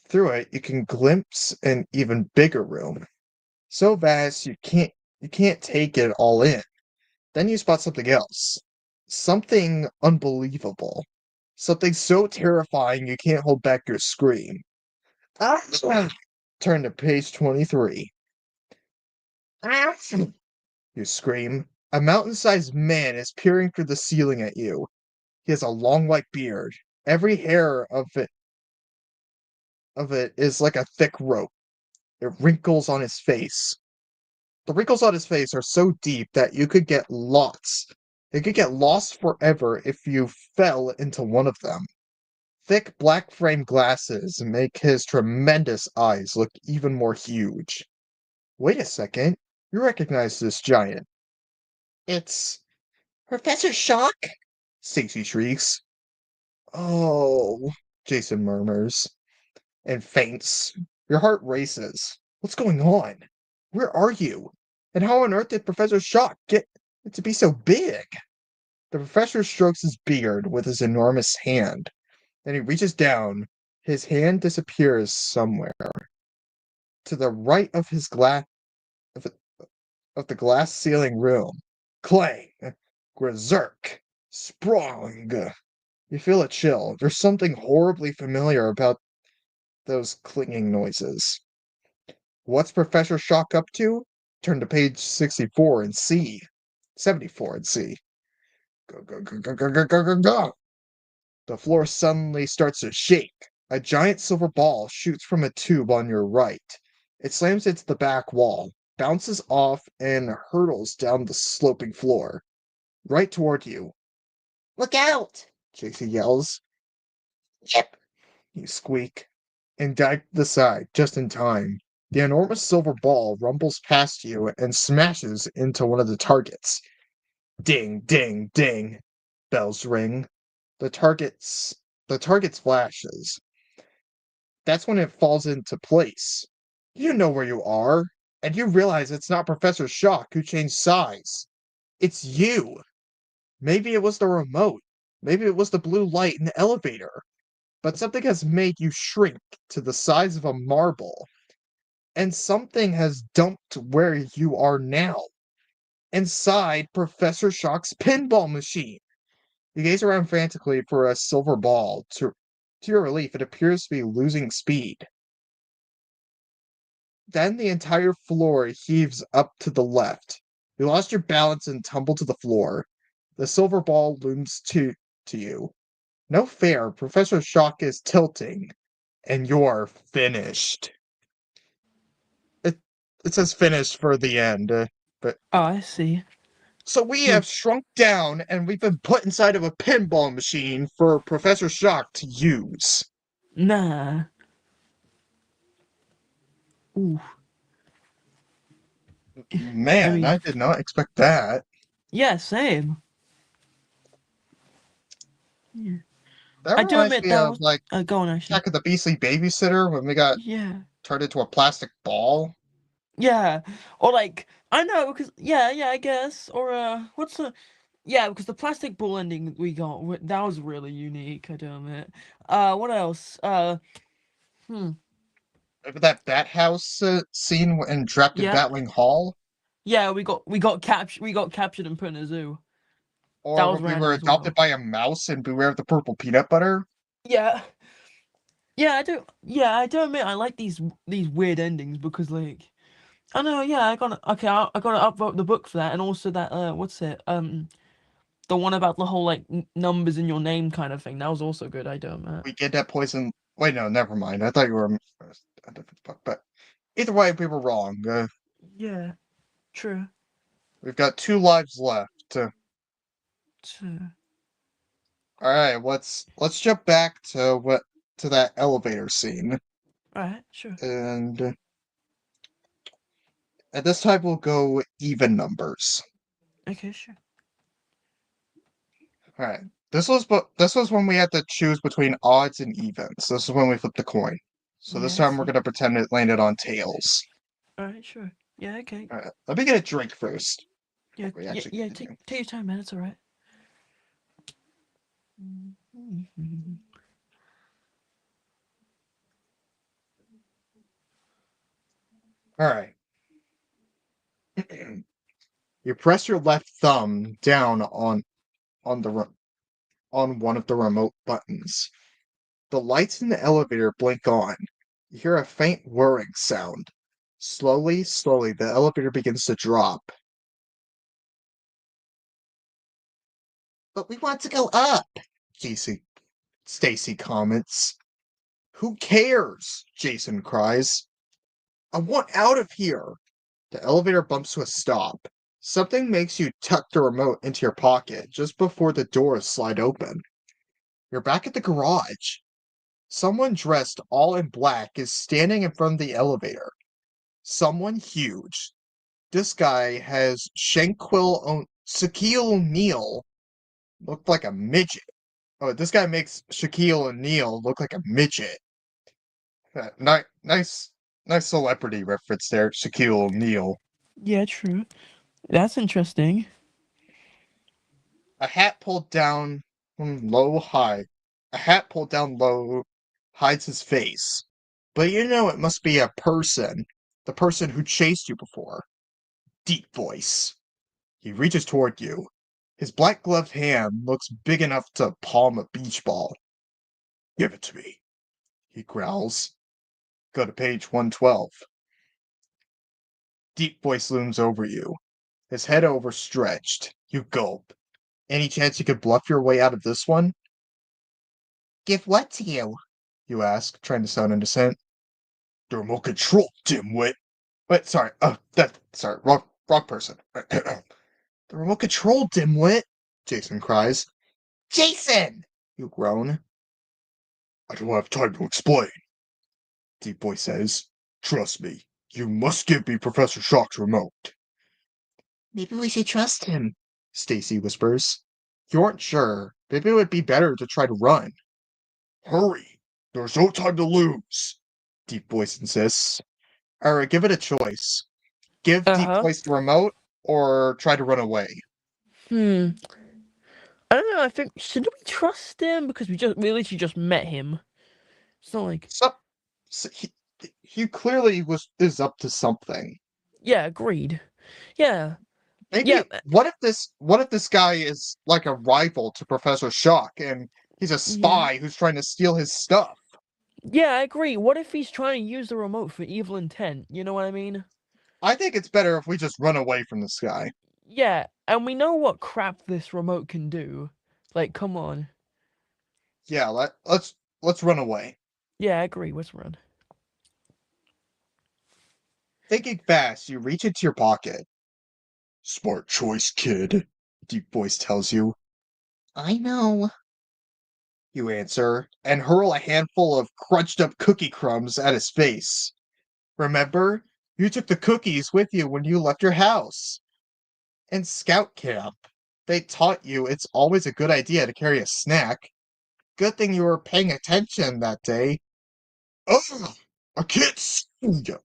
Speaker 1: Through it, you can glimpse an even bigger room. So vast you can't take it all in. Then you spot something else. Something unbelievable. Something so terrifying you can't hold back your scream. Ah! Turn to page 23. Ah! You scream. A mountain-sized man is peering through the ceiling at you. He has a long white beard. Every hair of it is like a thick rope. It wrinkles on his face. The wrinkles on his face are so deep that you could get lost. You could get lost forever if you fell into one of them. Thick black frame glasses make his tremendous eyes look even more huge. Wait a second. You recognize this giant. It's Professor Shock? Stacy shrieks. Oh, Jason murmurs and faints. Your heart races. What's going on? Where are you? And how on earth did Professor Shock get it to be so big? The professor strokes his beard with his enormous hand. Then he reaches down. His hand disappears somewhere. To the right of his of, of the glass ceiling room. Clang! Grzerk! Sprung! You feel a chill. There's something horribly familiar about those clinging noises. What's Professor Shock up to? Turn to page 64 and see. 74 and see. Go, go, go, go, go, go, go, go, go. The floor suddenly starts to shake. A giant silver ball shoots from a tube on your right. It slams into the back wall, bounces off, and hurtles down the sloping floor. Right toward you. Look out! JC yells. Yep, you squeak, and dive to the side just in time. The enormous silver ball rumbles past you and smashes into one of the targets. Ding, ding, ding. Bells ring. The target's the target flashes. That's when it falls into place. You know where you are, and you realize it's not Professor Shock who changed size. It's you. Maybe it was the remote. Maybe it was the blue light in the elevator. But something has made you shrink to the size of a marble, and something has dumped where you are now. inside Professor Shock's pinball machine. You gaze around frantically for a silver ball. To your relief, it appears to be losing speed. Then the entire floor heaves up to the left. You lost your balance and tumble to the floor. The silver ball looms to you. No fair, Professor Shock is tilting, and you're finished. It, it says finished for the end, but
Speaker 2: Oh, I see.
Speaker 1: so we
Speaker 2: Hmm.
Speaker 1: have shrunk down and we've been put inside of a pinball machine for Professor Shock to use.
Speaker 2: Nah. Ooh. I
Speaker 1: Man, I
Speaker 2: mean,
Speaker 1: did not expect that.
Speaker 2: yeah, same. Yeah.
Speaker 1: That
Speaker 2: I do
Speaker 1: reminds
Speaker 2: admit
Speaker 1: me
Speaker 2: that
Speaker 1: of
Speaker 2: was
Speaker 1: like
Speaker 2: go on actually.
Speaker 1: Attack of the Beastly Babysitter when we got
Speaker 2: Yeah.
Speaker 1: turned into a plastic ball.
Speaker 2: Yeah. Or like I know because yeah, I guess. Or what's the yeah, because the plastic ball ending we got that was really unique, I do admit. What else? Hmm.
Speaker 1: Remember that Bat House scene in Trapped in
Speaker 2: Yeah.
Speaker 1: Battling Hall?
Speaker 2: Yeah, we got captured and put in a zoo. That
Speaker 1: Or
Speaker 2: was
Speaker 1: when we were
Speaker 2: random as
Speaker 1: adopted
Speaker 2: well.
Speaker 1: by a mouse in Beware of the Purple Peanut Butter?
Speaker 2: Yeah. I do admit I like these weird endings because like I know, yeah, I gotta upvote the book for that, and also that what's it? The one about the whole like numbers in your name kind of thing. That was also good. I don't know.
Speaker 1: We get that poison. Wait, no, never mind. I thought you were a different book, but either way, we were wrong.
Speaker 2: Yeah, true.
Speaker 1: We've got 2 lives left.
Speaker 2: True.
Speaker 1: All right, let's jump back to that elevator scene,
Speaker 2: All right, sure.
Speaker 1: and at this time we'll go even numbers.
Speaker 2: Okay, sure.
Speaker 1: All right, this was when we had to choose between odds and evens. This is when we flipped the coin. So this
Speaker 2: Yeah, I
Speaker 1: time we're
Speaker 2: see.
Speaker 1: gonna pretend it landed on tails.
Speaker 2: All right, sure. Yeah, okay.
Speaker 1: All right, let me get a drink first
Speaker 2: Yeah,
Speaker 1: before we
Speaker 2: yeah,
Speaker 1: actually
Speaker 2: yeah. Take
Speaker 1: continue.
Speaker 2: take your time, man. It's all right. Mhm.
Speaker 1: All right. You press your left thumb down on the on one of the remote buttons. The lights in the elevator blink on. You hear a faint whirring sound. Slowly, the elevator begins to drop. But we want to go up, Casey Stacy comments. Who cares? Jason cries. I want out of here. The elevator bumps to a stop. Something makes you tuck the remote into your pocket just before the doors slide open. You're back at the garage. Someone dressed all in black is standing in front of the elevator. Someone huge. This guy has Shaquille O'Neal look like a midget. Oh, this guy makes Shaquille O'Neal look like a midget. Nice celebrity reference there, Shaquille O'Neal.
Speaker 2: Yeah, true. That's interesting.
Speaker 1: A hat pulled down from low high. A hat pulled down low hides his face. But you know it must be a person. The person who chased you before. Deep voice. He reaches toward you. His black gloved hand looks big enough to palm a beach ball. Give it to me, he growls. Go to page 112. Deep voice looms over you, his head overstretched. You gulp. Any chance you could bluff your way out of this one? Give what to you? You ask, trying to sound innocent. The remote control, dimwit. Wait, sorry. Sorry, wrong person. The remote control, dimwit, Jason cries. Jason! You groan. I don't have time to explain, Deep Boy says. Trust me, you must give me Professor Shock's remote. Maybe we should trust him, Stacy whispers. You aren't sure. Maybe it would be better to try to run. Hurry! There's no time to lose, Deep Voice insists. Alright, give it a choice. Give
Speaker 2: Uh
Speaker 1: Deep
Speaker 2: huh.
Speaker 1: Voice the remote, or try to run away.
Speaker 2: Hmm. I don't know. I think should we trust him because we literally just met him. It's not like
Speaker 1: So, so he clearly is up to something.
Speaker 2: yeah, agreed. Yeah.
Speaker 1: Maybe
Speaker 2: Yeah,
Speaker 1: what if this guy is like a rival to Professor Shock and he's a
Speaker 2: yeah.
Speaker 1: spy who's trying to steal his stuff?
Speaker 2: Yeah, I agree. What if he's trying to use the remote for evil intent? You know what I mean?
Speaker 1: I think it's better if we just run away from this guy.
Speaker 2: Yeah, and we know what crap this remote can do. Like, come on.
Speaker 1: Yeah, let's run away.
Speaker 2: Yeah, I agree. Let's run.
Speaker 1: Thinking fast, you reach into your pocket. Smart choice, kid, deep voice tells you. I know, you answer, and hurl a handful of crunched up cookie crumbs at his face. Remember, you took the cookies with you when you left your house. In scout camp, they taught you it's always a good idea to carry a snack. Good thing you were paying attention that day. Ugh! I can't see you!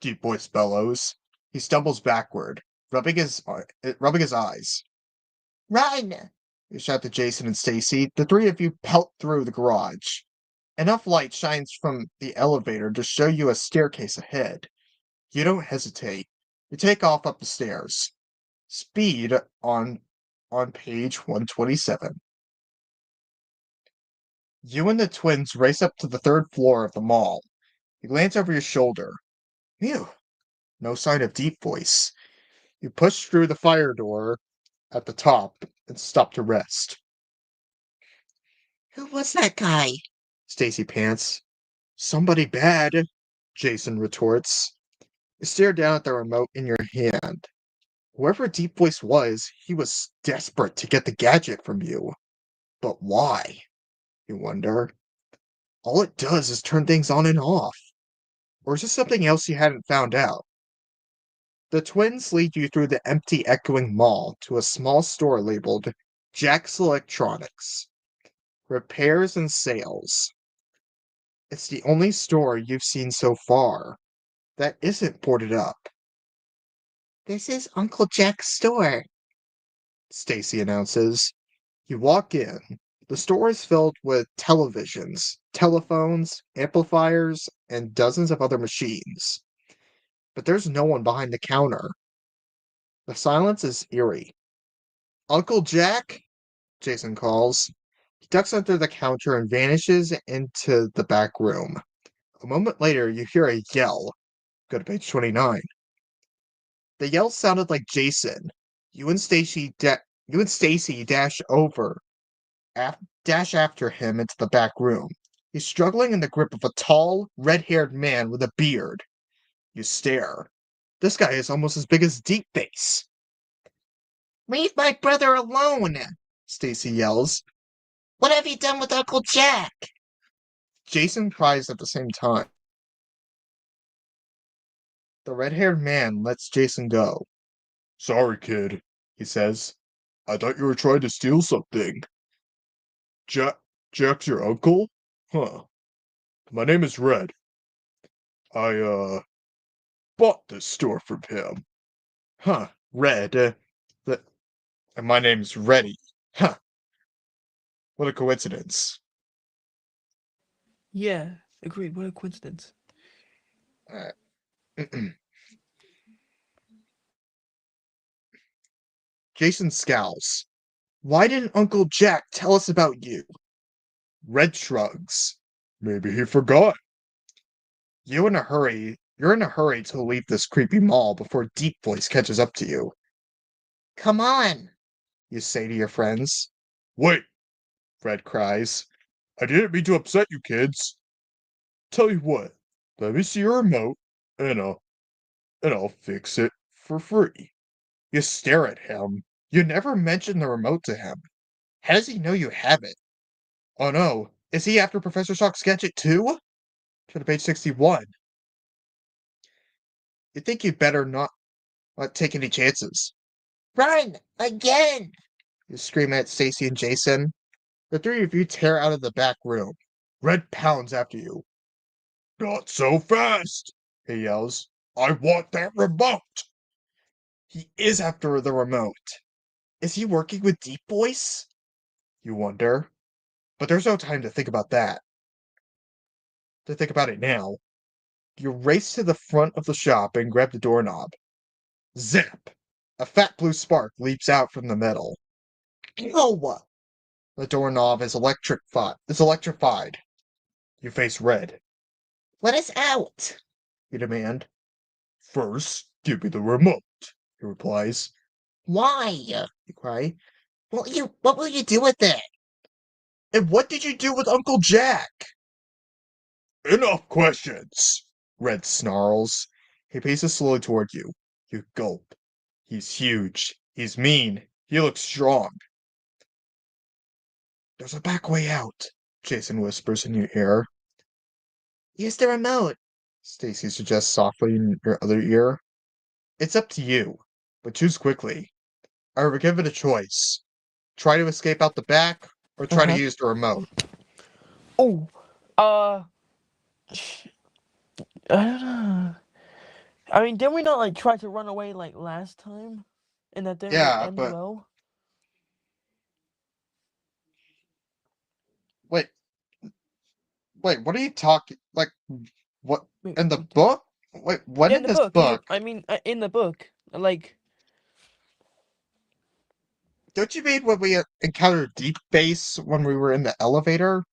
Speaker 1: Deep voice bellows. He stumbles backward, rubbing his eyes. Run! You shout to Jason and Stacy. The three of you pelt through the garage. Enough light shines from the elevator to show you a staircase ahead. You don't hesitate. You take off up the stairs. Speed on page 127. You and the twins race up to the third floor of the mall. You glance over your shoulder. Phew, no sign of Deep Voice. You push through the fire door at the top and stop to rest. Who was that guy? Stacy pants. Somebody bad, Jason retorts. You stare down at the remote in your hand. Whoever Deep Voice was, he was desperate to get the gadget from you. But why? You wonder. All it does is turn things on and off. Or is this something else you hadn't found out? The twins lead you through the empty, echoing mall to a small store labeled Jack's Electronics. Repairs and sales. It's the only store you've seen so far that isn't boarded up. This is Uncle Jack's store, Stacy announces. You walk in. The store is filled with televisions, telephones, amplifiers, and dozens of other machines. But there's no one behind the counter. The silence is eerie. Uncle Jack? Jason calls. He ducks under the counter and vanishes into the back room. A moment later, you hear a yell. Go to page 29. The yell sounded like Jason. You and Stacy dash after him into the back room. He's struggling in the grip of a tall, red-haired man with a beard. You stare. This guy is almost as big as Deepface. Leave my brother alone! Stacy yells. What have you done with Uncle Jack? Jason cries at the same time. The red-haired man lets Jason go. Sorry, kid, he says. I thought you were trying to steal something. Jack, Jack's your uncle? Huh. My name is Red. I bought this store from him. Huh, Red. The, and my name's Reddy. Huh, what a coincidence.
Speaker 2: Yeah, agreed. What a coincidence.
Speaker 1: Uh, Jason scowls. Why didn't Uncle Jack tell us about you? Red shrugs. Maybe he forgot. You're in a hurry to leave this creepy mall before Deep Voice catches up to you. Come on, you say to your friends. Wait, Red cries. I didn't mean to upset you kids. Tell you what, let me see your remote, and I'll fix it for free. You stare at him. You never mention the remote to him. How does he know you have it? Oh no, is he after Professor Shock's gadget too? Turn to page 61. You think you'd better not take any chances. Run! Again! You scream at Stacy and Jason. The three of you tear out of the back room. Red pounds after you. Not so fast! He yells. I want that remote! He is after the remote. Is he working with Deep Voice? You wonder. But there's no time to think about that. To think about it now. You race to the front of the shop and grab the doorknob. Zap! A fat blue spark leaps out from the metal. Ow! The doorknob is electrified. You face Red. Let us out, you demand. First, give me the remote, he replies. Why? You cry. What will you do with it? And what did you do with Uncle Jack? Enough questions, Red snarls. He paces slowly toward you. You gulp. He's huge. He's mean. He looks strong. There's a back way out, Jason whispers in your ear. Use the remote, Stacy suggests softly in your other ear. It's up to you, but choose quickly. I will give it a choice. Try to escape out the back, or try to
Speaker 2: Uh-huh.
Speaker 1: use the remote.
Speaker 2: Oh, uh, I don't know. I mean, didn't we not like try to run away like last time, and that didn't really
Speaker 1: Yeah,
Speaker 2: end
Speaker 1: but
Speaker 2: well?
Speaker 1: wait, what are you talking? Like, what
Speaker 2: Wait,
Speaker 1: in the book? Wait, what
Speaker 2: yeah, in
Speaker 1: in
Speaker 2: the
Speaker 1: this
Speaker 2: book.
Speaker 1: book?
Speaker 2: I mean, in the book, like,
Speaker 1: Don't you mean when we encountered Deep Base when we were in the elevator?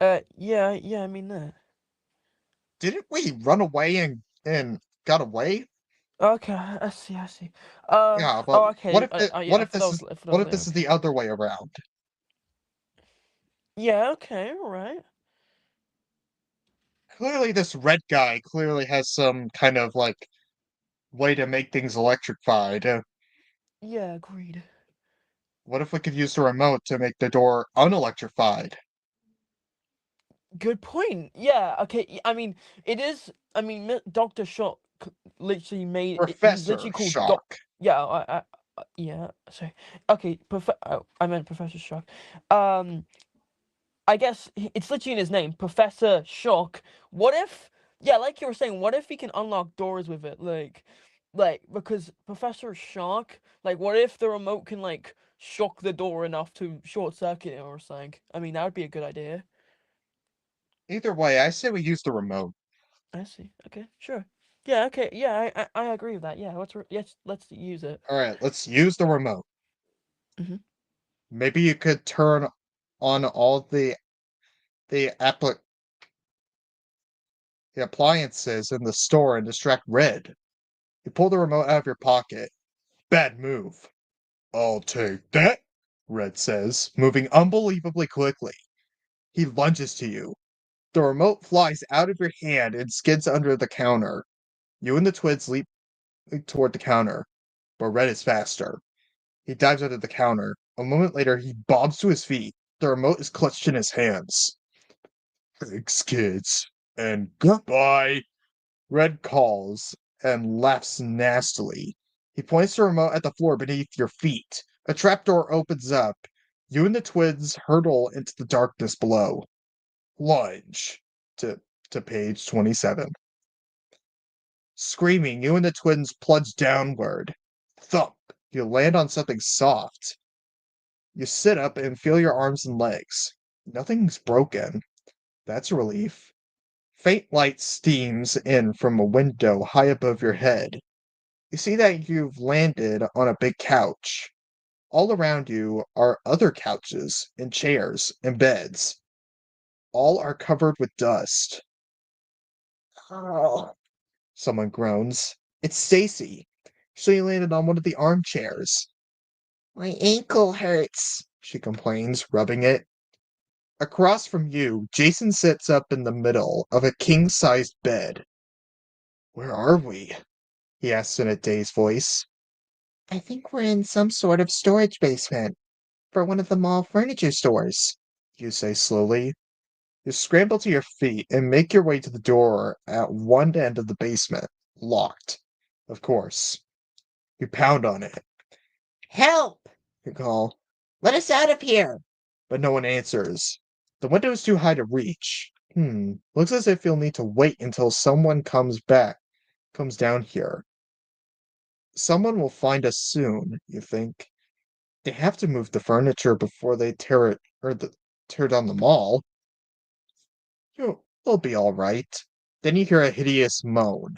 Speaker 2: yeah, yeah. I mean that.
Speaker 1: Didn't we run away and got away?
Speaker 2: Okay, I see, I see.
Speaker 1: Yeah, but
Speaker 2: Oh, okay. Yeah, I thought I thought I
Speaker 1: what
Speaker 2: was
Speaker 1: if
Speaker 2: there.
Speaker 1: this is
Speaker 2: Okay.
Speaker 1: the other way around?
Speaker 2: Yeah, okay, all right.
Speaker 1: Clearly, this red guy clearly has some kind of like way to make things electrified.
Speaker 2: Yeah, agreed.
Speaker 1: What if we could use the remote to make the door unelectrified?
Speaker 2: Good point. Yeah. Okay. I mean, it is. I mean, Doctor Shock literally made. He's
Speaker 1: Professor
Speaker 2: literally called Doc.
Speaker 1: Shock.
Speaker 2: Yeah. Yeah. Sorry. Okay. I meant Professor Shock. Um. I guess it's literally in his name, Professor Shock. What if? Yeah, like you were saying, what if he can unlock doors with it? Like because Professor Shock. Like, what if the remote can like shock the door enough to short circuit it or something? I mean, that would be a good idea.
Speaker 1: Either way, I say we use the remote.
Speaker 2: I see. Okay, sure. Yeah, okay. Yeah, I agree with that. Yeah, let's use it.
Speaker 1: Alright, let's use the remote.
Speaker 2: Hmm.
Speaker 1: Maybe you could turn on all the appli the appliances in the store and distract Red. You pull the remote out of your pocket. Bad move. I'll take that, Red says, moving unbelievably quickly. He lunges to you. The remote flies out of your hand and skids under the counter. You and the twins leap toward the counter, but Red is faster. He dives under the counter. A moment later, he bobs to his feet. The remote is clutched in his hands. Thanks, kids. And goodbye. Red calls and laughs nastily. He points the remote at the floor beneath your feet. A trapdoor opens up. You and the twins hurtle into the darkness below. Lunge to page 27. Screaming, you and the twins plunge downward. Thump! You land on something soft. You sit up and feel your arms and legs. Nothing's broken. That's a relief. Faint light steams in from a window high above your head. You see that you've landed on a big couch. All around you are other couches and chairs and beds. All are covered with dust. Oh, someone groans. It's Stacy. She landed on one of the armchairs. My ankle hurts, she complains, rubbing it. Across from you, Jason sits up in the middle of a king-sized bed. Where are we? He asks in a dazed voice. I think we're in some sort of storage basement for one of the mall furniture stores, you say slowly. You scramble to your feet and make your way to the door at one end of the basement, locked. Of course. You pound on it. Help! You call. Let us out of here! But no one answers. The window is too high to reach. Looks as if you'll need to wait until someone comes down here. Someone will find us soon, you think. They have to move the furniture before they tear down the mall. You'll be all right. Then you hear a hideous moan.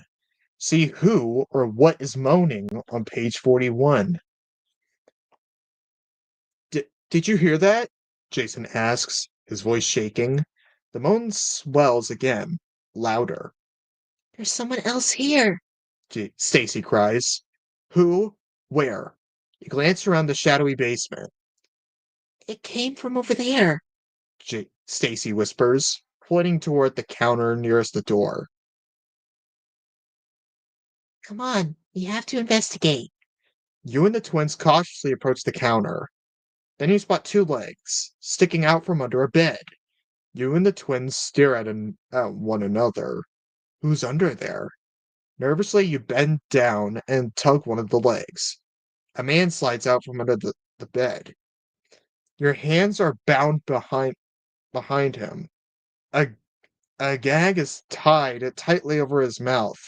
Speaker 1: See who or what is moaning on page 41. Did you hear that? Jason asks, his voice shaking. The moan swells again, louder. There's someone else here, Stacy cries. Who? Where? You glance around the shadowy basement. It came from over there, Stacy whispers, pointing toward the counter nearest the door. Come on, we have to investigate. You and the twins cautiously approach the counter. Then you spot two legs, sticking out from under a bed. You and the twins stare at one another. Who's under there? Nervously, you bend down and tug one of the legs. A man slides out from under the bed. Your hands are bound behind him. A, a gag is tied tightly over his mouth.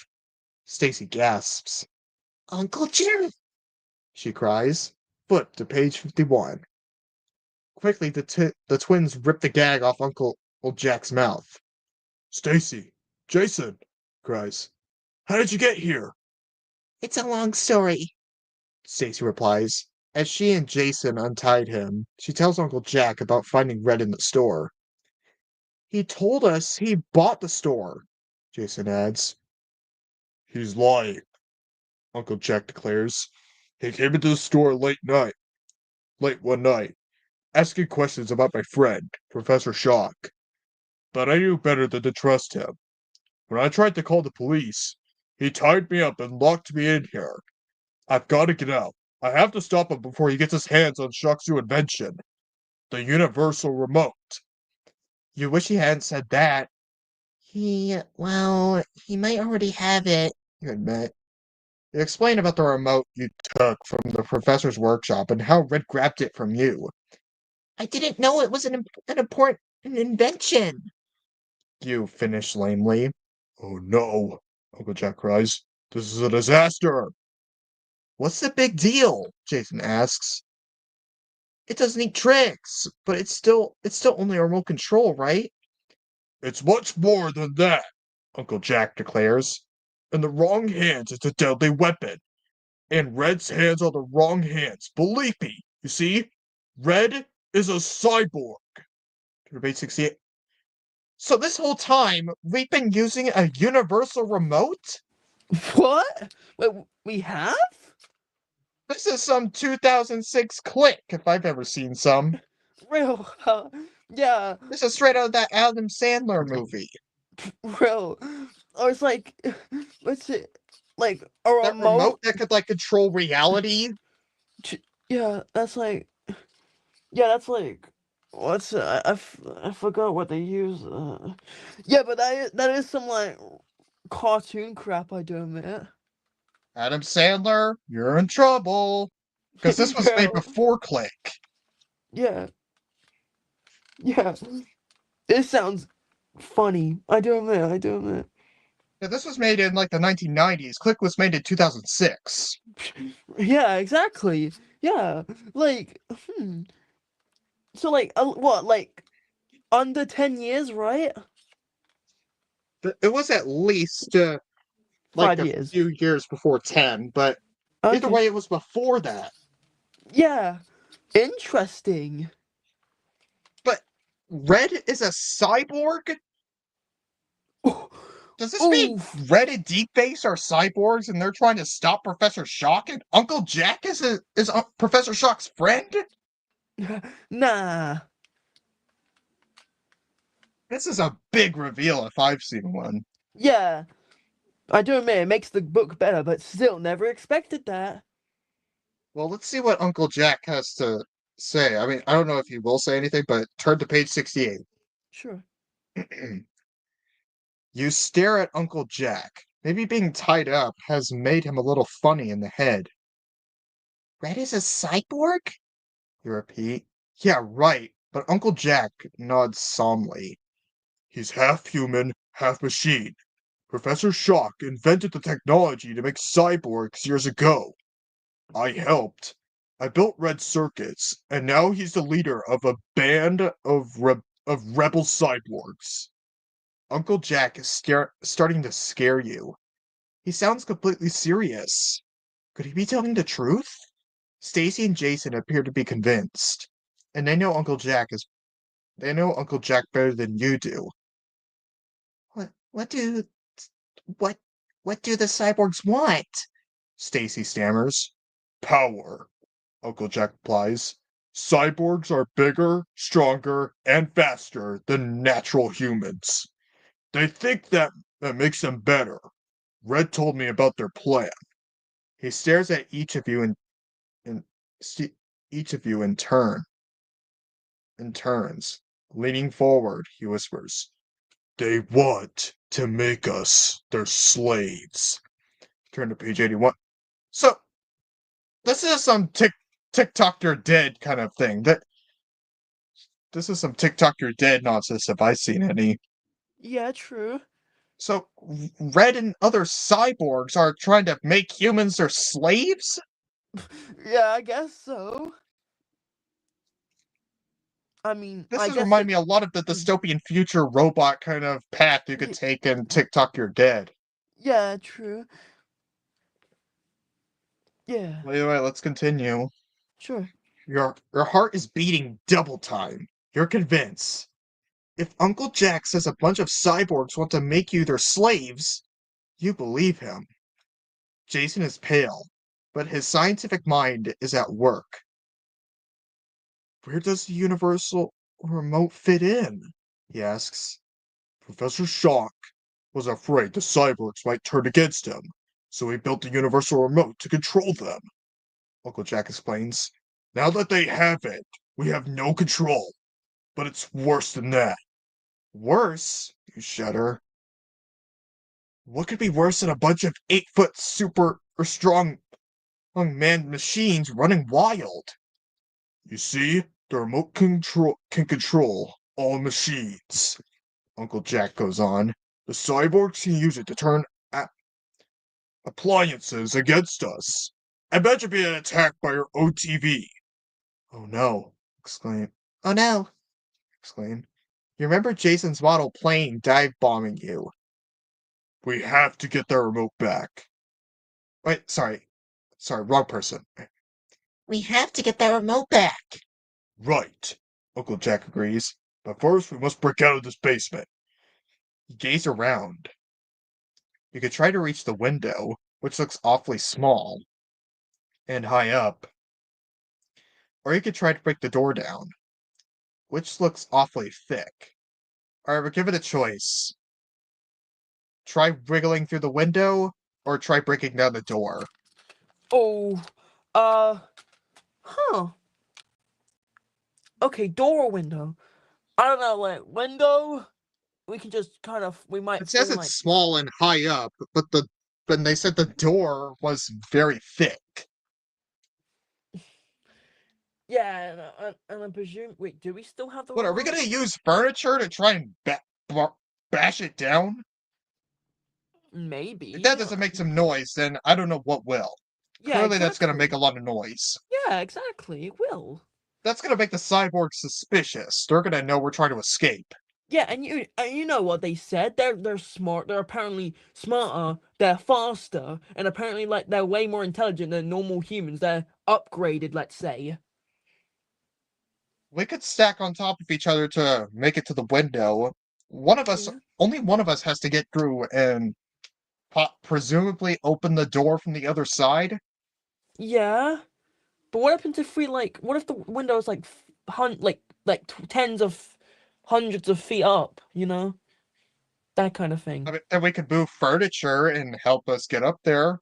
Speaker 1: Stacy gasps. Uncle Jim! She cries. Flip to page 51. Quickly, the twins rip the gag off Uncle Jack's mouth. Stacy! Jason! Cries. How did you get here? It's a long story, Stacy replies. As she and Jason untied him, she tells Uncle Jack about finding Red in the store. He told us he bought the store, Jason adds. He's lying, Uncle Jack declares. He came into the store late one night, asking questions about my friend, Professor Shock. But I knew better than to trust him. When I tried to call the police, he tied me up and locked me in here. I've got to get out. I have to stop him before he gets his hands on Shock's new invention, the universal remote. You wish he hadn't said that. He might already have it, you admit. You explain about the remote you took from the professor's workshop and how Red grabbed it from you. I didn't know it was an important invention. You finish lamely. Oh no, Uncle Jack cries. This is a disaster. What's the big deal? Jason asks. It does neat tricks, but it's still only a remote control, right? It's much more than that, Uncle Jack declares. In the wrong hands, it's a deadly weapon. And Red's hands are the wrong hands. Believe me, you see, Red is a cyborg. Debate 68. So this whole time, we've been using a universal remote?
Speaker 2: What? Wait, we have?
Speaker 1: This is some 2006 click, if I've ever seen some.
Speaker 2: Real, yeah,
Speaker 1: This is straight out of that Adam Sandler movie.
Speaker 2: real. Or it's like, what's it? Like a
Speaker 1: That remote
Speaker 2: remote?
Speaker 1: that could, like, control reality.
Speaker 2: Yeah, that's like, yeah, that's like, what's I forgot what they use. Yeah, but that is some like cartoon crap. I do admit.
Speaker 1: Adam Sandler, you're in trouble. Because this was made
Speaker 2: Real.
Speaker 1: before Click.
Speaker 2: Yeah, yeah. This sounds funny. I do admit. I do admit.
Speaker 1: Yeah, this was made in, like, the 1990s. Click was made in 2006.
Speaker 2: Yeah, exactly. Yeah, like, hmm. So like, what, like under 10 years, right?
Speaker 1: It was at least, like,
Speaker 2: Five
Speaker 1: a
Speaker 2: years.
Speaker 1: few years before 10, but either
Speaker 2: Okay.
Speaker 1: way, it was before that.
Speaker 2: Yeah. Interesting.
Speaker 1: But Red is a cyborg?
Speaker 2: Oh,
Speaker 1: Does this mean
Speaker 2: oof.
Speaker 1: Red and Deepface are cyborgs and they're trying to stop Professor Shock and Uncle Jack is Professor Shock's friend?
Speaker 2: Nah.
Speaker 1: This is a big reveal if I've seen one.
Speaker 2: Yeah. I do admit it makes the book better, but still never expected that.
Speaker 1: Well, let's see what Uncle Jack has to say. I mean, I don't know if he will say anything, but turn to page 68.
Speaker 2: Sure.
Speaker 1: You stare at Uncle Jack. Maybe being tied up has made him a little funny in the head. Red is a cyborg? You repeat. Yeah, right. But Uncle Jack nods solemnly. He's half human, half machine. Professor Shock invented the technology to make cyborgs years ago. I helped. I built Red Circuits, and now he's the leader of a band of rebel cyborgs. Uncle Jack is starting to scare you. He sounds completely serious. Could he be telling the truth? Stacy and Jason appear to be convinced, and they know Uncle Jack better than you do. What what do what what do the cyborgs want? Stacy stammers. Power, Uncle Jack replies. Cyborgs are bigger, stronger, and faster than natural humans. They think that makes them better. Red told me about their plan. He stares at each of you in each of you in turns. Leaning forward, he whispers, "They want to make us their slaves." Turn to page 81. So, this is some TikTok you're dead kind of thing. This is some TikTok you're dead nonsense if I've seen any.
Speaker 2: Yeah, true.
Speaker 1: So, Red and other cyborgs are trying to make humans their slaves?
Speaker 2: Yeah, I guess so. I mean,
Speaker 1: This
Speaker 2: I
Speaker 1: does
Speaker 2: guess
Speaker 1: remind
Speaker 2: it.
Speaker 1: me a lot of the
Speaker 2: Mm,
Speaker 1: dystopian future robot kind of path you could
Speaker 2: y-
Speaker 1: take in TikTok You're Dead.
Speaker 2: yeah, true. Yeah,
Speaker 1: Wait, let's continue.
Speaker 2: sure.
Speaker 1: Your heart is beating double time. You're convinced. If Uncle Jack says a bunch of cyborgs want to make you their slaves, you believe him. Jason is pale, but his scientific mind is at work. Where does the universal remote fit in? He asks. Professor Shock was afraid the cyborgs might turn against him, so he built the universal remote to control them, Uncle Jack explains. Now that they have it, we have no control. But it's worse than that. Worse? You shudder. What could be worse than a bunch of 8-foot super or strong manned machines running wild? You see, the remote can control all machines. Uncle Jack goes on. The cyborgs can use it to turn appliances against us. Imagine being attacked by your OTV. Oh no, exclaim. Oh no, exclaim. You remember Jason's model plane dive bombing you. We have to get the remote back. Wait, sorry. Sorry, wrong person. We have to get that remote back. Right, Uncle Jack agrees. But first, we must break out of this basement. You gaze around. You could try to reach the window, which looks awfully small and high up, or you could try to break the door down, which looks awfully thick. Alright, we're given a choice. Try wriggling through the window, or try breaking down the door.
Speaker 2: Oh, uh, huh. Okay, door or window? I don't know, like, window? We can just kind of, we might
Speaker 1: It says
Speaker 2: fall,
Speaker 1: it's
Speaker 2: like,
Speaker 1: small and high up, but when they said the door was very thick.
Speaker 2: yeah, and I presume, wait, do we still have the
Speaker 1: What are we
Speaker 2: remote?
Speaker 1: gonna use furniture to try and bash it down? If that
Speaker 2: Maybe.
Speaker 1: doesn't make some noise, then I don't know what will.
Speaker 2: Yeah,
Speaker 1: Clearly, that's gonna make
Speaker 2: exactly.
Speaker 1: a lot of noise.
Speaker 2: Yeah, exactly, it will.
Speaker 1: That's gonna make the cyborgs suspicious. They're gonna know we're trying to escape.
Speaker 2: Yeah, and you know what they said? They're smart. They're apparently smarter. They're faster, and apparently like they're way more intelligent than normal humans. They're upgraded, let's say.
Speaker 1: We could stack on top of each other to make it to the window.
Speaker 2: Yeah.
Speaker 1: Only one of us has to get through and presumably open the door from the other side.
Speaker 2: Yeah, but what happens if we like? What if the window is like tens of hundreds of feet up? You know that kind of
Speaker 1: I
Speaker 2: thing.
Speaker 1: mean, and we could move furniture and help us get up there.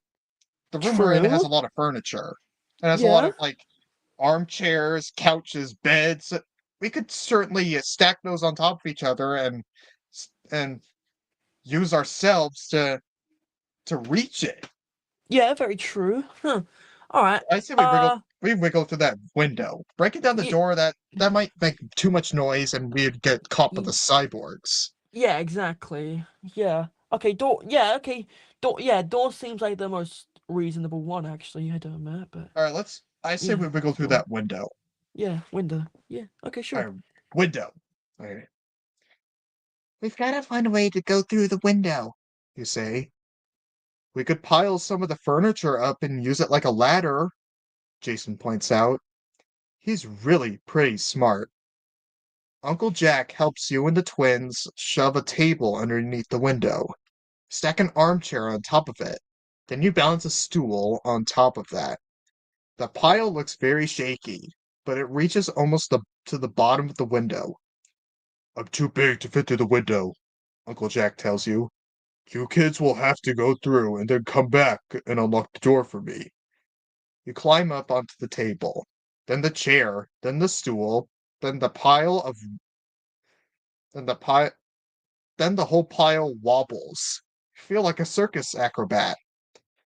Speaker 1: The room we're in has
Speaker 2: True.
Speaker 1: a lot of furniture. It has a lot
Speaker 2: Yeah.
Speaker 1: of like armchairs, couches, beds. We could certainly stack those on top of each other and use ourselves to reach it.
Speaker 2: Yeah. Very true. Huh. All right.
Speaker 1: I say
Speaker 2: Uh.
Speaker 1: we wiggle through that window. Breaking down the
Speaker 2: Yeah.
Speaker 1: door that might make too much noise and we'd get caught by the cyborgs.
Speaker 2: Yeah, exactly. Yeah. Okay, door. Yeah, okay. Door. Yeah, door seems like the most reasonable one, actually. I don't admit, but
Speaker 1: Alright, I say
Speaker 2: yeah,
Speaker 1: we wiggle through
Speaker 2: sure.
Speaker 1: that window.
Speaker 2: Yeah, window. Yeah. Okay, sure.
Speaker 1: Alright, window. Alright. We've gotta find a way to go through the window, you say. We could pile some of the furniture up and use it like a ladder, Jason points out. He's really pretty smart. Uncle Jack helps you and the twins shove a table underneath the window. Stack an armchair on top of it. Then you balance a stool on top of that. The pile looks very shaky, but it reaches almost to the bottom of the window. I'm too big to fit through the window, Uncle Jack tells you. You kids will have to go through and then come back and unlock the door for me. You climb up onto the table, then the chair, then the stool, then the pile of then the pile then the whole pile wobbles. You feel like a circus acrobat.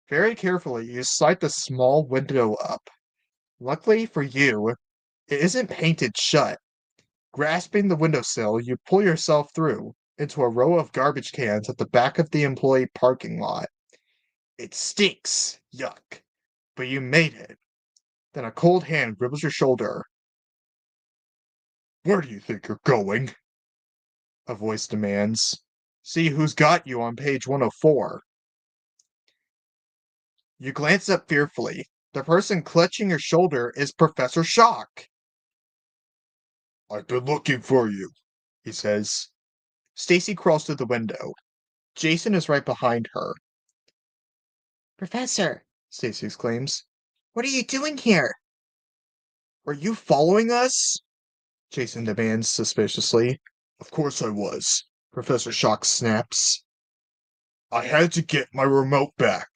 Speaker 1: Very carefully, you slide the small window up. Luckily for you, it isn't painted shut. Grasping the windowsill, you pull yourself through into a row of garbage cans at the back of the employee parking lot. It stinks, yuck, but you made it. Then a cold hand gribbles your shoulder. Where do you think you're going? A voice demands. See who's got you on page 104. You glance up fearfully. The person clutching your shoulder is Professor Shock. I've been looking for you, he says. Stacy crawls to the window. Jason is right behind her. Professor, Stacy exclaims. What are you doing here? Were you following us? Jason demands suspiciously. Of course I was, Professor Shock snaps. I had to get my remote back.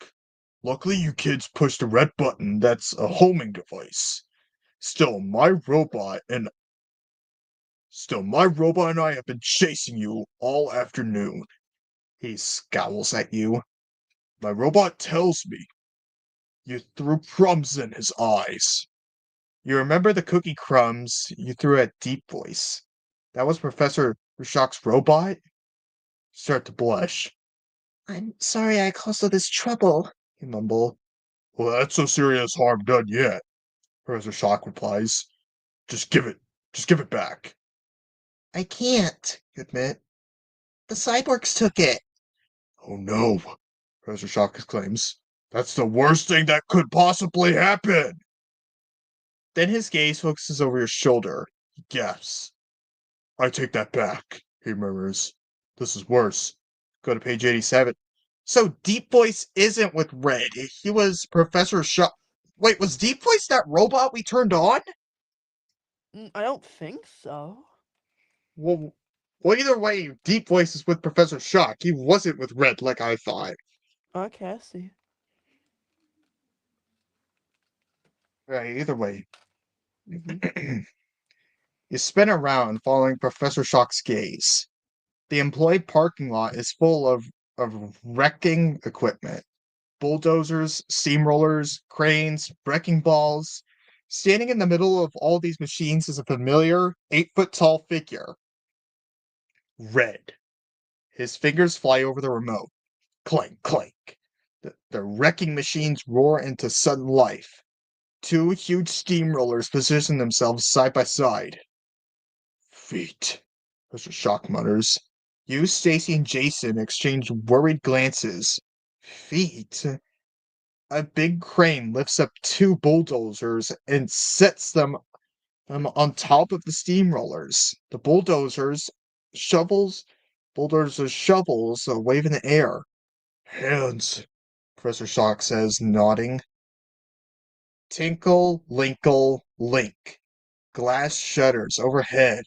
Speaker 1: Luckily you kids pushed a red button that's a homing device. Still, my robot and I have been chasing you all afternoon. He scowls at you. My robot tells me you threw crumbs in his eyes. You remember the cookie crumbs you threw at Deep Voice. That was Professor Shock's robot? Start to blush. I'm sorry I caused all this trouble, you mumble. Well, that's no serious harm done yet, Professor Shock replies. Just give it. Just give it back. I can't, you admit. The cyborgs took it. Oh no, Professor Shock exclaims. That's the worst thing that could possibly happen. Then his gaze focuses over your shoulder. He gasps. I take that back, he murmurs. This is worse. Go to page 87. So Deep Voice isn't with Red. He was Professor Shock. Wait, was Deep Voice that robot we turned on?
Speaker 2: I don't think so.
Speaker 1: Well, either way, Deep Voice is with Professor Shock. He wasn't with Red like I thought.
Speaker 2: Okay, I see.
Speaker 1: Right, either way.
Speaker 2: Hmm.
Speaker 1: You spin around, following Professor Shock's gaze. The employee parking lot is full of wrecking equipment. Bulldozers, steamrollers, cranes, wrecking balls. Standing in the middle of all these machines is a familiar 8 foot tall figure. Red. His fingers fly over the remote. Clank, clank. The wrecking machines roar into sudden life. Two huge steamrollers position themselves side by side. Feet, Mr. Shock mutters. You, Stacy, and Jason exchange worried glances. Feet? A big crane lifts up two bulldozers and sets them on top of the steamrollers. The shovels, bulldozers shovels wave in the air. Hands, Professor Shock says, nodding. Tinkle, linkle, link. Glass shutters overhead.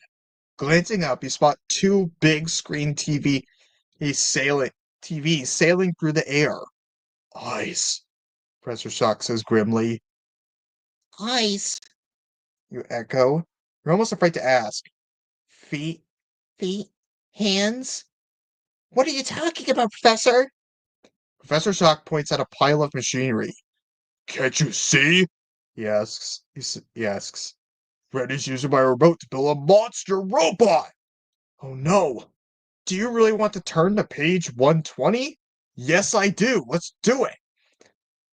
Speaker 1: Glancing up, you spot two big screen TVs sailing through the air. Eyes, Professor Shock says grimly. Eyes, you echo. You're almost afraid to ask. Feet, feet, hands? What are you talking about, Professor? Professor Shock points at a pile of machinery. Can't you see? He asks. He asks. Reddy's using my remote to build a monster robot! Oh no! Do you really want to turn to page 120? Yes, I do. Let's do it.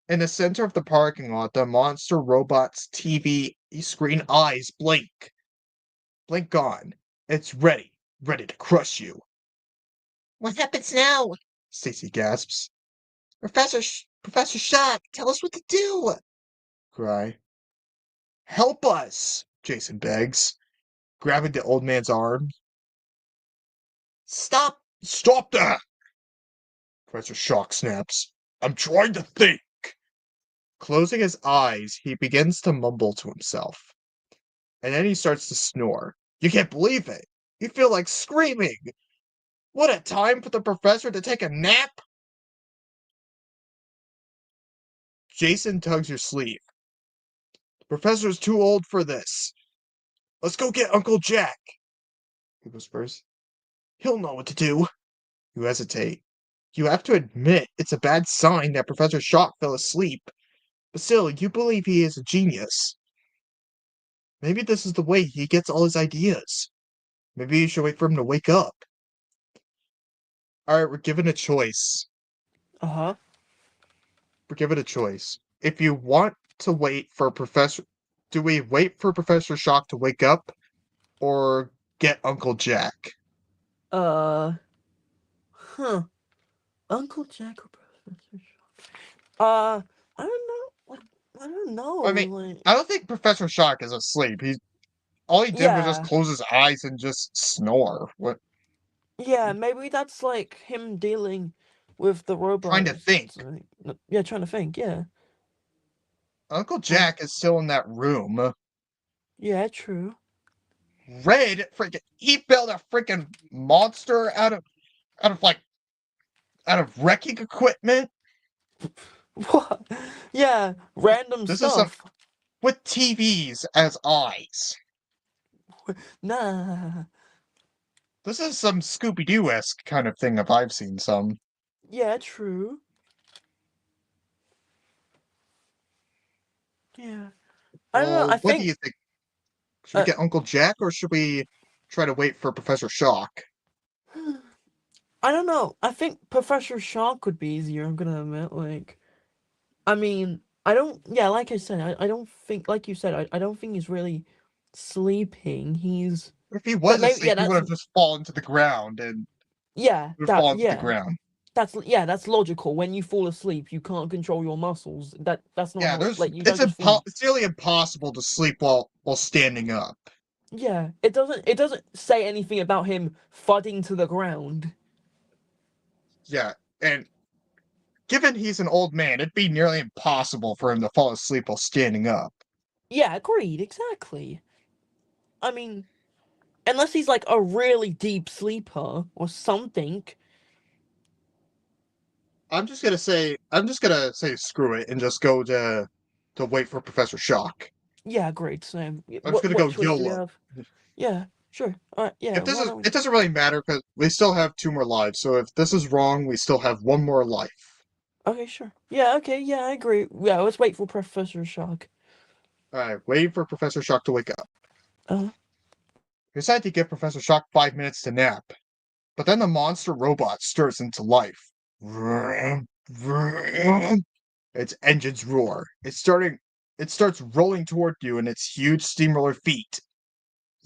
Speaker 1: In the center of the parking lot, the monster robot's TV screen eyes blink. Blink gone. It's ready to crush you. What happens now? Stacy gasps. Professor Shock, tell us what to do! Cry. Help us! Jason begs, grabbing the old man's arm. Stop! Stop that! Professor Shock snaps. I'm trying to think! Closing his eyes, he begins to mumble to himself. And then he starts to snore. You can't believe it! You feel like screaming! What a time for the professor to take a nap! Jason tugs your sleeve. The professor's too old for this. Let's go get Uncle Jack, he whispers. He'll know what to do. You hesitate. You have to admit it's a bad sign that Professor Shock fell asleep, but still, you believe he is a genius. Maybe this is the way he gets all his ideas. Maybe you should wait for him to wake up. Alright, we're given a choice.
Speaker 2: Uh-huh.
Speaker 1: We're given a choice. If you want to wait for Professor... Do we wait for Professor Shock to wake up, or get Uncle Jack?
Speaker 2: Uh, huh. Uncle Jack or Professor Shock? I don't know. Like, I don't know.
Speaker 1: I mean,
Speaker 2: Like,
Speaker 1: I don't think Professor Shock is asleep. All he did was just
Speaker 2: yeah.
Speaker 1: close his eyes and just snore. What?
Speaker 2: Yeah, maybe that's like him dealing with the
Speaker 1: Trying
Speaker 2: robot.
Speaker 1: to think.
Speaker 2: Yeah, trying to think, yeah.
Speaker 1: Uncle
Speaker 2: Or,
Speaker 1: Jack is still in that room.
Speaker 2: yeah, true.
Speaker 1: Red, freaking, he built a freaking monster out of like, out of wrecking equipment.
Speaker 2: What? Yeah, random
Speaker 1: This is some
Speaker 2: stuff.
Speaker 1: with TVs as eyes.
Speaker 2: Nah.
Speaker 1: This is some Scooby Doo esque kind of thing if I've seen some.
Speaker 2: Yeah, true. Yeah. I don't know. I
Speaker 1: Well, what do
Speaker 2: think
Speaker 1: you think? Should we
Speaker 2: uh,
Speaker 1: get Uncle Jack or should we try to wait for Professor Shock?
Speaker 2: I don't know. I think Professor Shock would be easier, I'm gonna admit. Like, I mean, I don't, yeah, like I said, I don't think, like you said, I don't think he's really sleeping. He's,
Speaker 1: If he
Speaker 2: but
Speaker 1: was
Speaker 2: maybe,
Speaker 1: asleep,
Speaker 2: yeah,
Speaker 1: he would have just fallen to the ground and would have fallen to the
Speaker 2: yeah,
Speaker 1: ground.
Speaker 2: that's logical. When you fall asleep, you can't control your muscles. That's not
Speaker 1: Yeah,
Speaker 2: how,
Speaker 1: there's
Speaker 2: like, you don't just fall.
Speaker 1: it's really impossible to sleep while standing up.
Speaker 2: Yeah, it doesn't say anything about him thudding to the ground.
Speaker 1: Yeah, and given he's an old man, it'd be nearly impossible for him to fall asleep while standing up.
Speaker 2: Yeah, agreed, exactly. I mean, unless he's like a really deep sleeper or something.
Speaker 1: I'm just gonna say screw it and just go to wait for Professor Shock.
Speaker 2: Yeah, great. So,
Speaker 1: I'm just gonna
Speaker 2: what
Speaker 1: go
Speaker 2: choice do we
Speaker 1: YOLO.
Speaker 2: have? Yeah, sure. All right, yeah.
Speaker 1: If this
Speaker 2: Why
Speaker 1: is
Speaker 2: don't we?
Speaker 1: it doesn't really matter because we still have two more lives. So if this is wrong, we still have one more life.
Speaker 2: Okay, sure. Yeah, okay, yeah, I agree. Yeah, let's wait for Professor Shock.
Speaker 1: Alright, waiting for Professor Shock to wake up.
Speaker 2: Uh,
Speaker 1: We decide to give Professor Shock 5 minutes to nap. But then the monster robot stirs into life. Vroom, vroom. Its engines roar. It starts rolling toward you in its huge steamroller feet.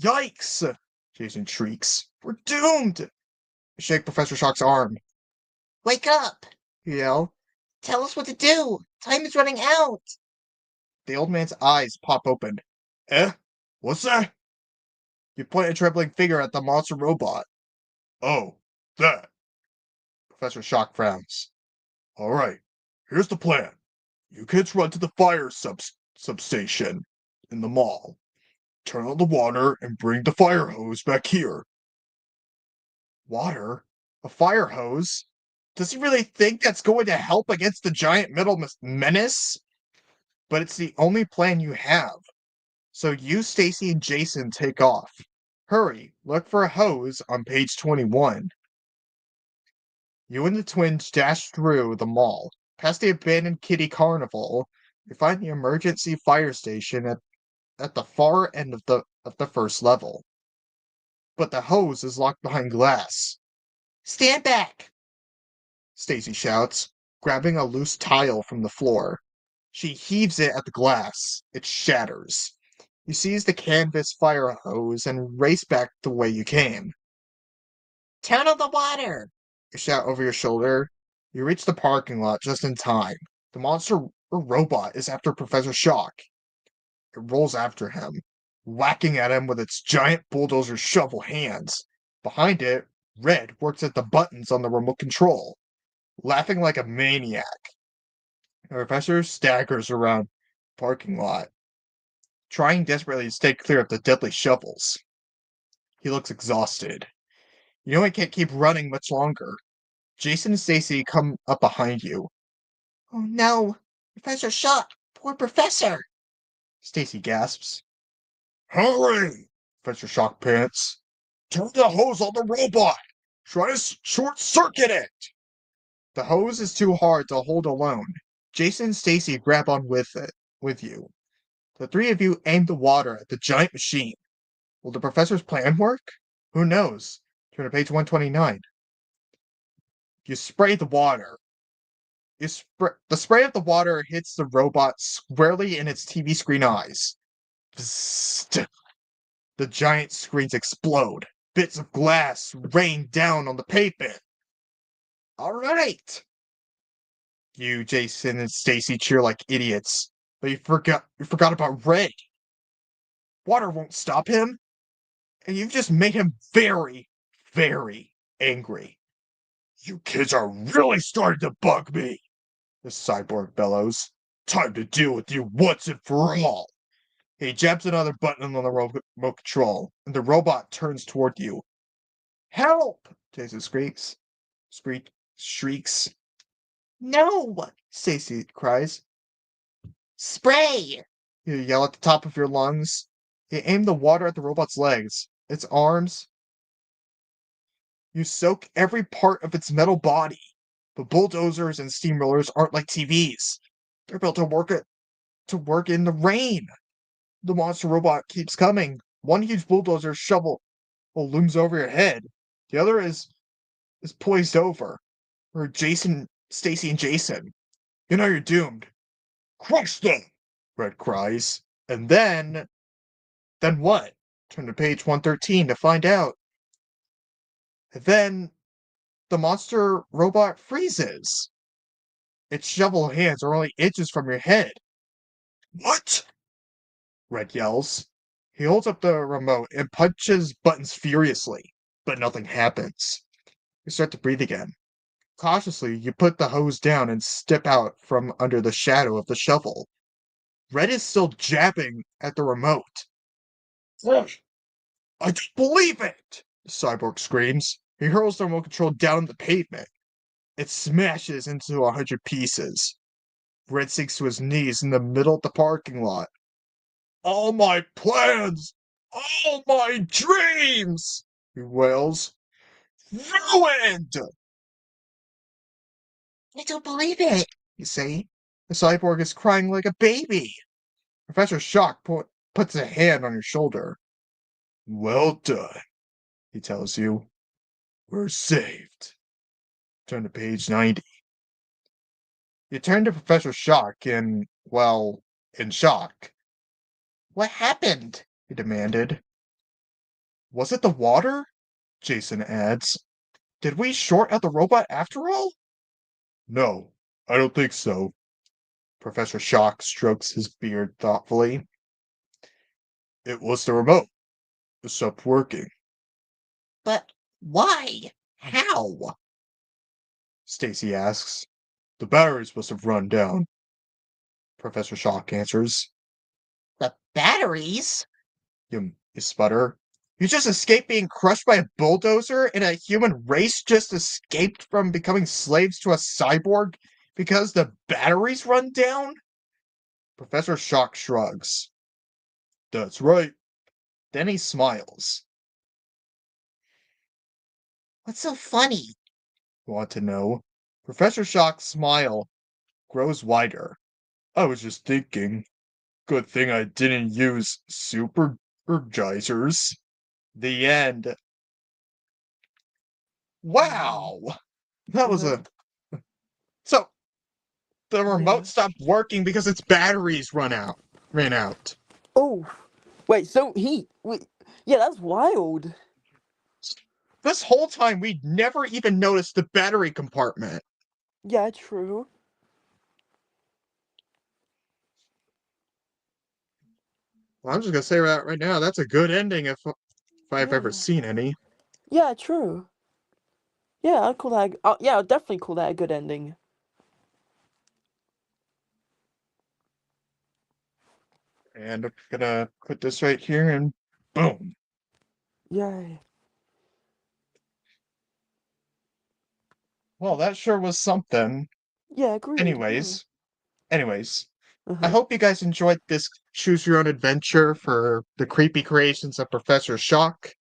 Speaker 1: Yikes! Jason shrieks. We're doomed! I shake Professor Shock's arm. Wake up! You yell. Tell us what to do! Time is running out! The old man's eyes pop open. Eh? What's that? You point a trembling finger at the monster robot. Oh, that. Professor Shock frowns. All right, here's the plan. You kids run to the fire substation in the mall. Turn on the water and bring the fire hose back here. Water? A fire hose? Does he really think that's going to help against the giant metal menace? But it's the only plan you have. So you, Stacy, and Jason take off. Hurry, look for a hose on page 21. You and the twins dash through the mall, past the abandoned kiddie carnival. You find the emergency fire station at the far end of the first level. But the hose is locked behind glass. Stand back! Stacy shouts, grabbing a loose tile from the floor. She heaves it at the glass. It shatters. You seize the canvas fire hose and race back the way you came. Turn on the water! You shout over your shoulder. You reach the parking lot just in time. The monster robot is after Professor Shock. It rolls after him, whacking at him with its giant bulldozer shovel hands. Behind it, Red works at the buttons on the remote control, laughing like a maniac. The professor staggers around the parking lot, trying desperately to stay clear of the deadly shovels. He looks exhausted. You know he can't keep running much longer. Jason and Stacy come up behind you. Oh no! Professor Shock! Poor Professor! Stacy gasps. Hurry! Professor Shock pants. Turn the hose on the robot! Try to short-circuit it! The hose is too hard to hold alone. Jason and Stacy grab on with you. The three of you aim the water at the giant machine. Will the professor's plan work? Who knows? Turn to page 129. You spray the water. The spray of the water hits the robot squarely in its TV screen eyes. Psst. The giant screens explode. Bits of glass rain down on the pavement. All right. You, Jason, and Stacy cheer like idiots, but you forgot about Red. Water won't stop him, and you've just made him very, very angry. You kids are really starting to bug me, the cyborg bellows. Time to deal with you once and for all. He jabs another button on the remote control, and the robot turns toward you. Help! Jason shrieks. No! Stacy cries. Spray! You yell at the top of your lungs. You aim the water at the robot's legs, its arms. You soak every part of its metal body. But bulldozers and steamrollers aren't like TVs. They're built to work in the rain. The monster robot keeps coming. One huge bulldozer shovel looms over your head. The other is poised over. Or Jason, Stacy, and Jason. You know you're doomed. Crush them! Red cries. And then what? Turn to page 113 to find out. And then the monster robot freezes. Its shovel hands are only inches from your head. What? Red yells. He holds up the remote and punches buttons furiously, but nothing happens. You start to breathe again. Cautiously, you put the hose down and step out from under the shadow of the shovel. Red is still jabbing at the remote. Ugh, I don't believe it! The cyborg screams. He hurls the remote control down the pavement. It smashes into 100 pieces. Red sinks to his knees in the middle of the parking lot. All my plans! All my dreams! He wails. Ruined! I don't believe it, you say. The cyborg is crying like a baby. Professor Shock puts a hand on your shoulder. Well done, he tells you. We're saved. Turn to page 90. You turn to Professor Shock in shock. What happened? He demanded. Was it the water? Jason adds. Did we short out the robot after all? No, I don't think so. Professor Shock strokes his beard thoughtfully. It was the remote. It stopped working. But why? How? Stacy asks. The batteries must have run down. Professor Shock answers. The batteries? You sputter. You just escaped being crushed by a bulldozer, and a human race just escaped from becoming slaves to a cyborg because the batteries run down? Professor Shock shrugs. That's right. Then he smiles. What's so funny? Want to know? Professor Shock's smile grows wider. I was just thinking. Good thing I didn't use supergizers. The end. Wow! That was
Speaker 2: Uh,
Speaker 1: a. So, the
Speaker 2: yeah.
Speaker 1: remote stopped working because its batteries ran out.
Speaker 2: Oh, wait. Yeah, that's wild.
Speaker 1: This whole time, we'd never even noticed the battery compartment.
Speaker 2: Yeah, true.
Speaker 1: Well, I'm just gonna say right now, that's a good ending if I've ever
Speaker 2: Yeah.
Speaker 1: seen any.
Speaker 2: Yeah, true. Yeah, I'd call that. Yeah, I'd definitely call that a good ending.
Speaker 1: And I'm gonna put this right here and boom.
Speaker 2: Yay.
Speaker 1: Well, that sure was something.
Speaker 2: Yeah, agreed. Yeah.
Speaker 1: Anyways, anyways, I
Speaker 2: Uh-huh.
Speaker 1: hope you guys enjoyed this choose your own adventure for the creepy creations of Professor Shock.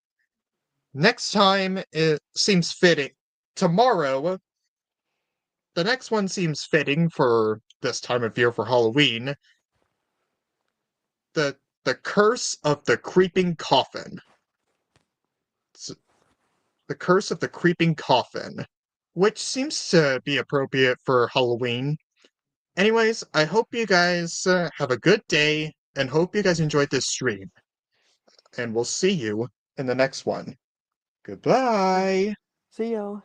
Speaker 1: Next time it seems fitting. Tomorrow, the next one seems fitting for this time of year for Halloween. The the Curse of the Creeping Coffin. It's the Curse of the Creeping Coffin, which seems to be appropriate for Halloween. Anyways, I hope you guys have a good day and hope you guys enjoyed this stream. And we'll see you in the next one.
Speaker 2: Yeah.
Speaker 1: Goodbye.
Speaker 2: See ya.